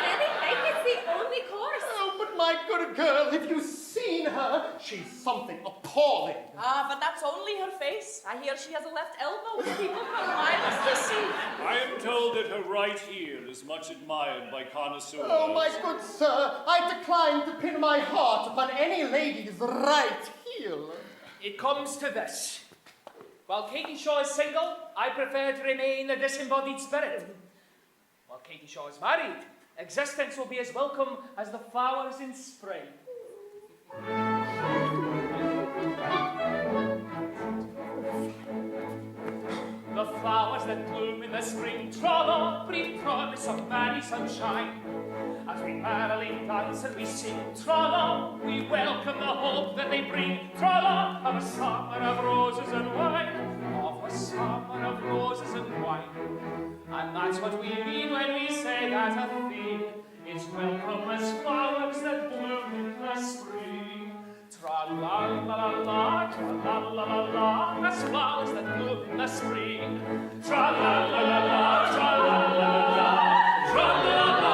S7: really think it's the only course.
S6: Oh, but my good girl, have you seen her? She's something appalling.
S10: But that's only her face. I hear she has a left elbow which people come miles to see.
S5: I am told that her right ear is much admired by connoisseurs.
S6: Oh, my good sir, I decline to pin my heart upon any lady's right heel.
S1: It comes to this. While Katie Shaw is single, I prefer to remain a disembodied spirit. While Katie Shaw is married, existence will be as welcome as the flowers in spring. The flowers that bloom in the spring tra-la, breathe promise of merry sunshine. As we merrily dance and we sing tra-la, we welcome the hope that they bring tra-la, of a summer of roses and wine, of a summer of roses and wine. And that's what we mean when we say as a theme, it's welcome as flowers that bloom in the spring. Tra-la-la-la-la, tra-la-la-la-la, as flowers that bloom in the spring. Tra-la-la-la-la, tra-la-la-la-la, tra-la-la-la-la.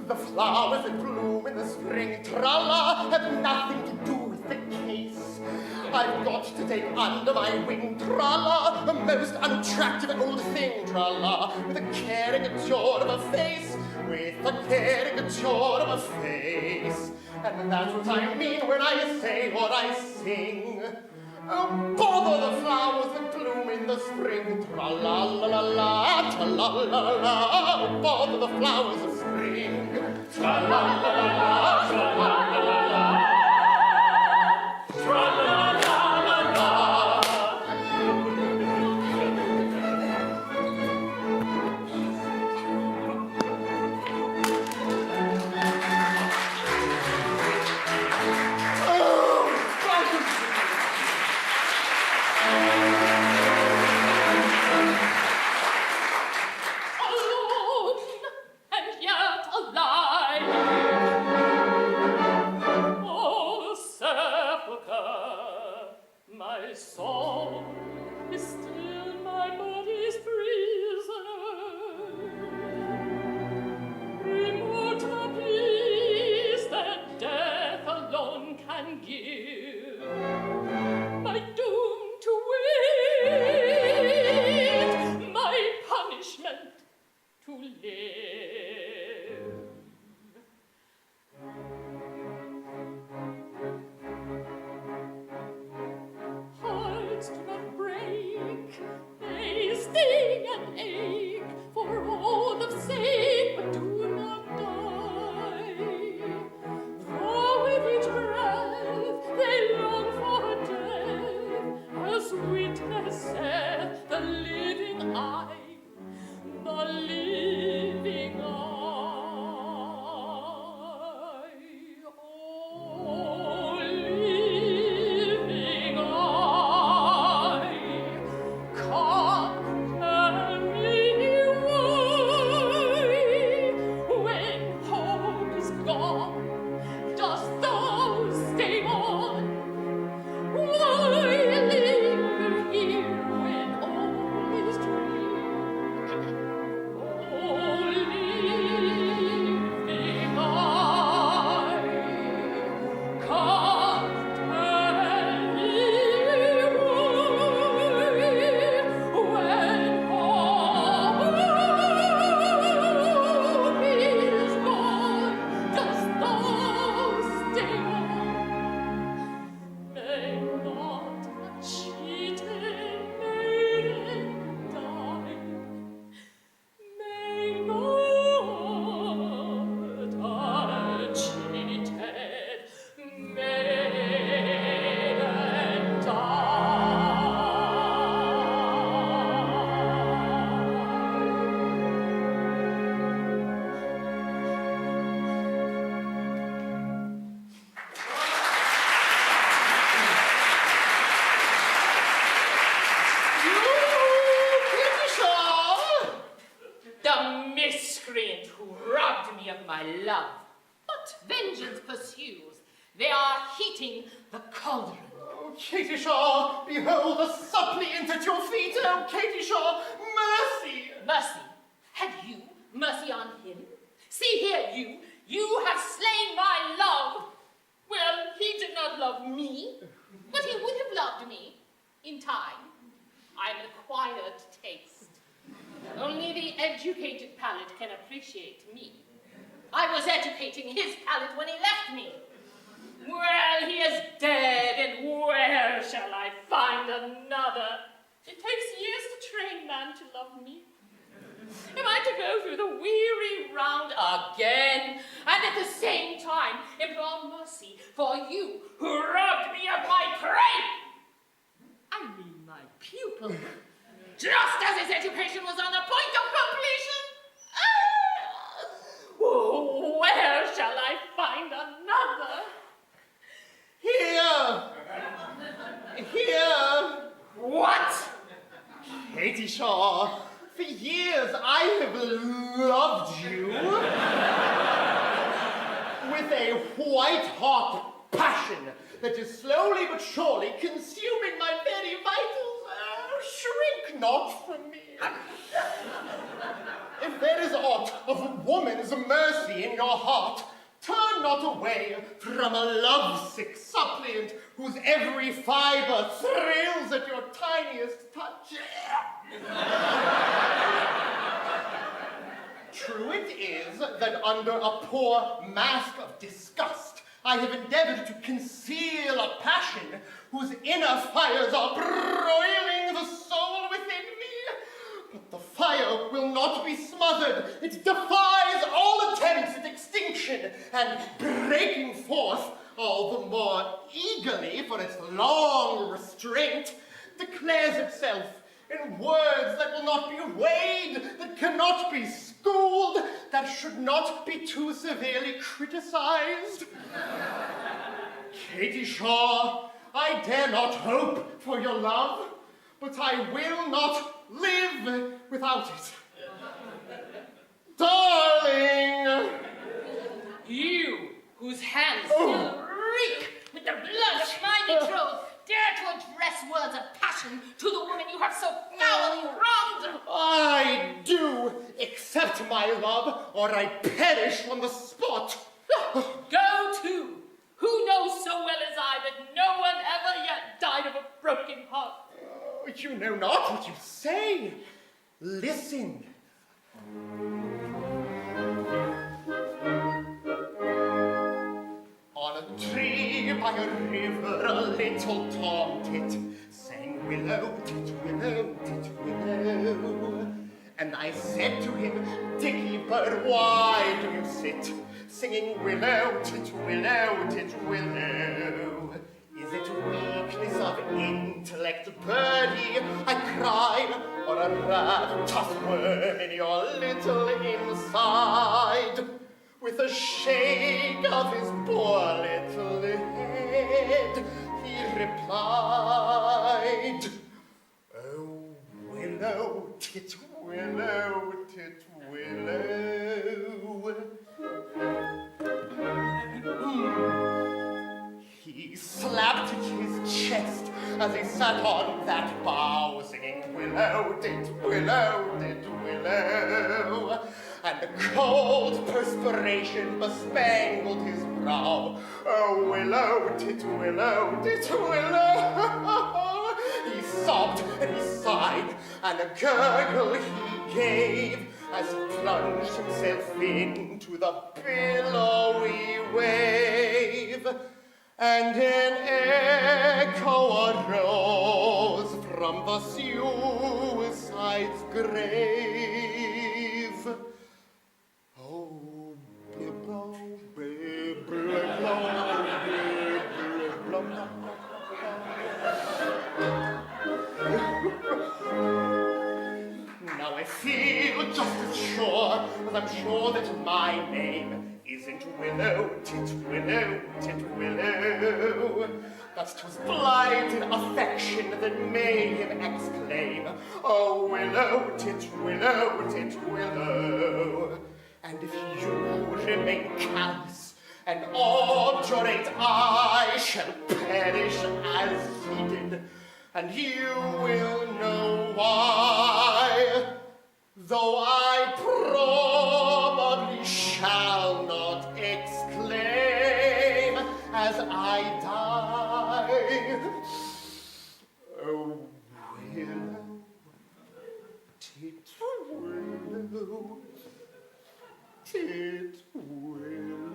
S6: The flowers that bloom in the spring, tra-la, have nothing to do with the case. I've got to take under my wing, tra-la, a most unattractive old thing, tra-la, with a caricature of a face, with a caricature of a face. And that's what I mean when I say what I sing. Oh, bother the flowers that bloom in the spring, tra-la-la-la-la, tra-la-la-la, oh, bother the flowers of spring, tra-la-la-la-la, tra-la-la-la-la.
S11: Alone and yet alive. Oh, sepulchre, my soul is still my body's prisoner. Remoter peace that death alone can give. My doom to wait, my punishment to live. Hearts do not break, they sting and ache for all of sake, but do not die. Though with each breath they long for death, as witnesseth the living eye, the living eye. Oh, living eye, come tell me why, when hope is gone, dost thou stay on? Why linger here when all is dream? Oh, living eye, come tell me why, when hope is gone, dost thou stay on? May not a cheated maiden die. May not a cheated maiden the miscreant who robbed me of my love. But vengeance pursues. They are heating the cauldron.
S6: Oh, Katie Shaw, behold the suppliant at your feet. Oh, Katie Shaw, mercy.
S11: Mercy? Had you mercy on him? See here, you have slain my love. Well, he did not love me, but he would have loved me in time. I'm an acquired taste. Only the educated palate can appreciate me. I was educating his palate when he left me. Well, he is dead, and where shall I find another? It takes years to train man to love me. Am I to go through the weary round again, and at the same time implore mercy for you who robbed me of my prey? I mean my pupil, just as his education was on the point of completion. Oh, where shall I find another?
S6: Here.
S11: What?
S6: Katie Shaw, for years I have loved you with a white-hot passion that is slowly but surely consuming my very vitals. Shrink not from me. If there is aught of woman's mercy in your heart, turn not away from a lovesick suppliant whose every fiber thrills at your tiniest touch. True it is that under a poor mask of disgust, I have endeavored to conceal a passion whose inner fires are broiling the soul within me. But the fire will not be smothered. It defies all attempts at extinction, and breaking forth, all the more eagerly for its long restraint, declares itself in words that will not be weighed, that cannot be schooled, that should not be too severely criticized. Katie Shaw, I dare not hope for your love, but I will not live without it. Darling!
S11: You, whose hands still reek with the blood of my betrothed, dare to address words of passion to the woman you have so foully wronged!
S6: I do accept my love, or I perish on the spot.
S11: Go to! Who knows so well as I that no one ever yet died of a broken heart?
S6: Oh, you know not what you say. Listen. On a tree by a river, a little tomtit sang willow, tit, willow, tit, willow. And I said to him, Dicky bird, why do you sit singing willow, tit, willow, tit, willow? Is it weakness of intellect, birdie, I cried, or a rat tough worm in your little inside? With a shake of his poor little head, he replied, Oh, willow, tit, willow, tit, willow. He slapped his chest as he sat on that bough, singing willow, tit, willow, tit, willow. And the cold perspiration bespangled his brow. Oh, willow, tit, willow, tit, willow. He sobbed and he sighed, and a gurgle he gave as he plunged himself into the billowy wave. And an echo arose from the suicide's grave. Oh, bibbo, bibbo, Now I feel just as sure as I'm sure that my name isn't Willow, tit, willow, tit, willow. That 'twas blighted affection that made him exclaim, Oh, willow, tit, willow, tit, willow. And if you remain callous and obdurate, I shall perish as he did, and you will know why, though I probably shall not exclaim as I die. Oh, willow, tit, willow, tit, willow.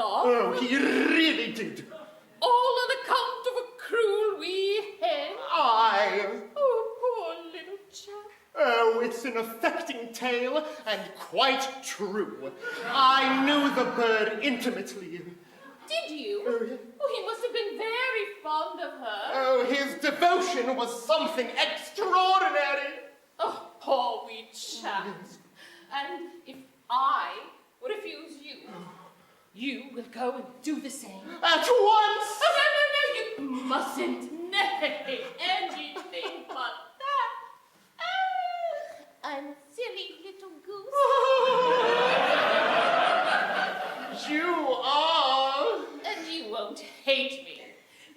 S6: Oh, he really did.
S11: All on account of a cruel wee hen?
S6: Aye.
S11: Oh, poor little chap.
S6: Oh, it's an affecting tale and quite true. I knew the bird intimately.
S11: Did you? Oh, he must have been very fond of her.
S6: Oh, his devotion was something extraordinary.
S11: Oh, poor wee chap. And if I would refuse you, you will go and do the same.
S6: At once!
S11: Oh, no, you mustn't. Nay, anything but that. I'm a silly little goose.
S6: You are.
S11: And you won't hate me,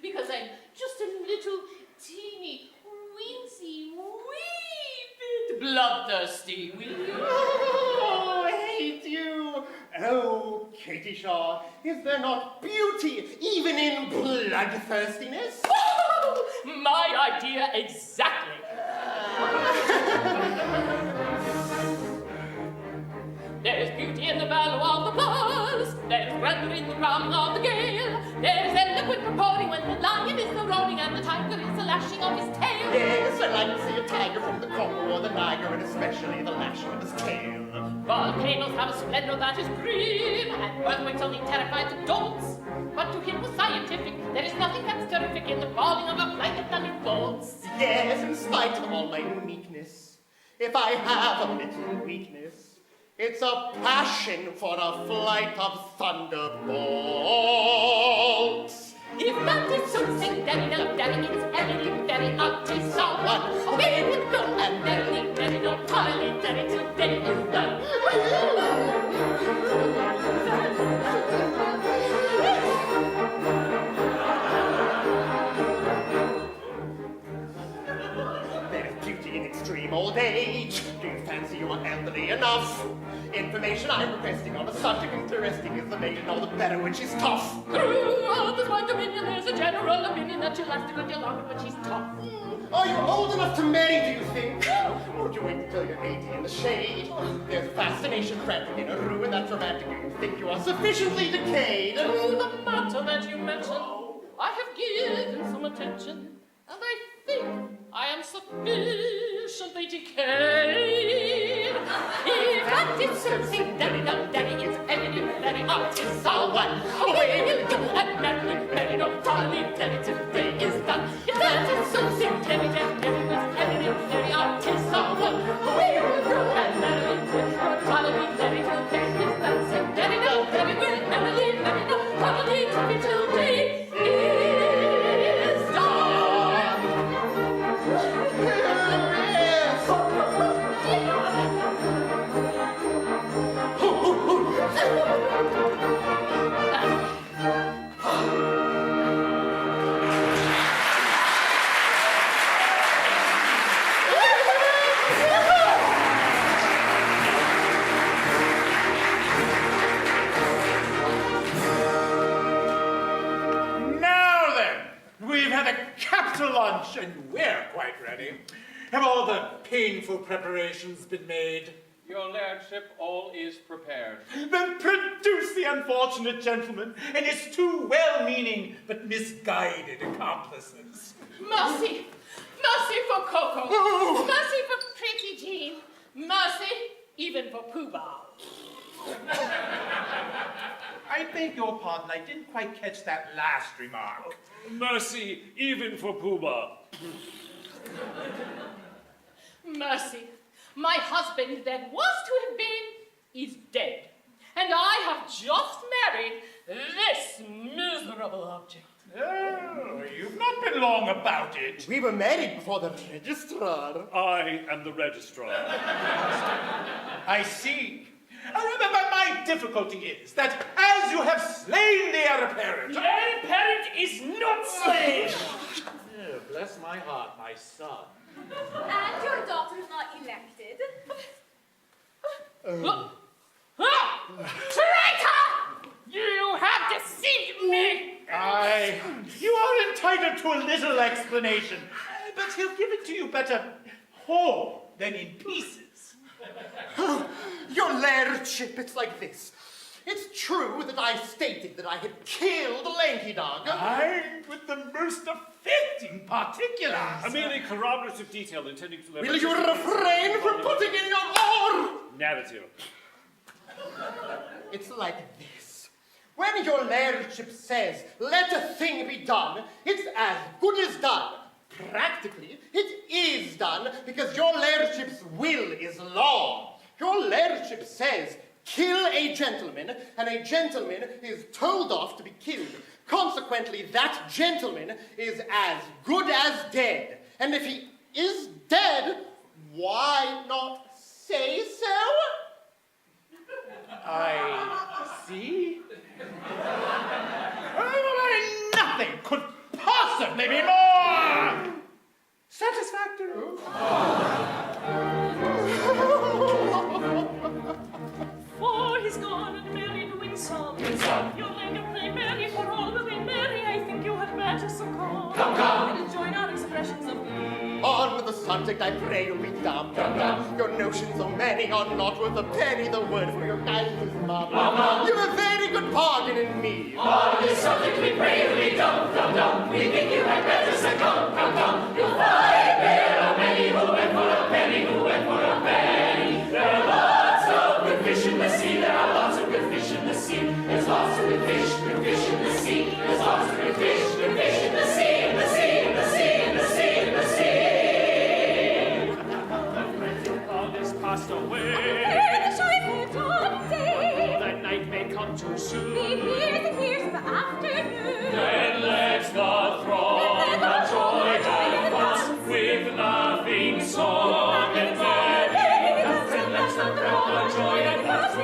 S11: because I'm just a little teeny, weensy, wee bit bloodthirsty, will you?
S6: Oh, I hate you. Oh, Katie Shaw, is there not beauty even in bloodthirstiness?
S11: My idea exactly.
S6: I like to see a tiger from the Congo or the Niger, and especially the lashing of his tail.
S11: Volcanoes have a splendor that is grim, and earthquakes only terrify the dogs. But to him who's scientific, there is nothing that's terrific in the falling of a flight of thunderbolts.
S6: Yes, in spite of all my meekness, if I have a little weakness, it's a passion for a flight of thunderbolts.
S11: If that is something daddy, no, daddy, it's heavily, daddy ought to someone. Away with go, and daddy, daddy, no, totally, daddy, today is done.
S6: There's beauty in extreme old age. Do you fancy you are elderly enough? Information I'm requesting on a subject interesting is the maiden all the better when she's tough.
S11: Throughout this wide dominion, there's a general opinion that she'll last a good deal longer, but she's tough.
S6: Are you old enough to marry, do you think? Or do you wait until you're 80 in the shade? There's fascination frantic in a ruin that's romantic. You think you are sufficiently decayed.
S11: To the matter that you mentioned, I have given some attention, and I think I am sufficiently decayed. If that is something, daddy, no, daddy, it's evident that it ought to someone. Away will go, and marry, marry, no, totally, daddy, today is done. If that is something, daddy, daddy, daddy, it's evident that it ought to someone. Away will go, and marry, marry, no, totally, daddy, today is done. So daddy, no, daddy, will marry, marry, no, totally, daddy, today is done.
S12: Now then, we've had a capital lunch and we're quite ready. Have all the painful preparations been made?
S4: Your lordship, all is prepared.
S12: Then produce the unfortunate gentleman and his two well-meaning but misguided accomplices.
S11: Mercy! Mercy for Coco!
S12: Oh.
S11: Mercy for Pretty Jean! Mercy even for Pooh Bah!
S12: I beg your pardon, I didn't quite catch that last remark.
S5: Mercy, even for Pooh Bah.
S11: Mercy! My husband that was to have been is dead. And I have just married this miserable object.
S12: Oh, you've not been long about it.
S6: We were married before the registrar.
S5: I am the registrar.
S12: I see. But my difficulty is that as you have slain the heir apparent...
S1: The heir apparent is not slain!
S12: Oh, bless my heart, my son.
S7: And your daughter is not elected.
S11: Traitor! You have deceived me!
S12: You are entitled to a little explanation, but he'll give it to you better whole than in pieces.
S6: Your lairdship, it's like this. It's true that I stated that I had killed Lanky Dog.
S12: And with the most affecting particulars.
S5: A merely corroborative detail intending to...
S6: Will you refrain from putting in your oar?
S5: Narrative.
S6: It's like this. When your lairdship says, let a thing be done, it's as good as done. Practically, it is done because your lairdship's will is law. Your lairdship says, kill a gentleman, and a gentleman is told off to be killed. Consequently, that gentleman is as good as dead. And if he is dead, why not say so?
S12: I see. Nothing could possibly be more satisfactory.
S10: For he's gone and married Winsome. Your lady pray Mary, for all will be merry. I think you had better succumb. Come. And join our expressions of glee.
S6: On with the subject, I pray you'll be dumb. Your notions so many are not worth a penny. The word for your guidance is mama. You've a very good bargain in me.
S3: On this subject we pray you'll be dumb. We think you had better succumb. You'll find there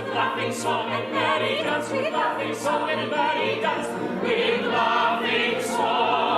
S8: with laughing song and merry dance, with laughing song and merry dance, with laughing song.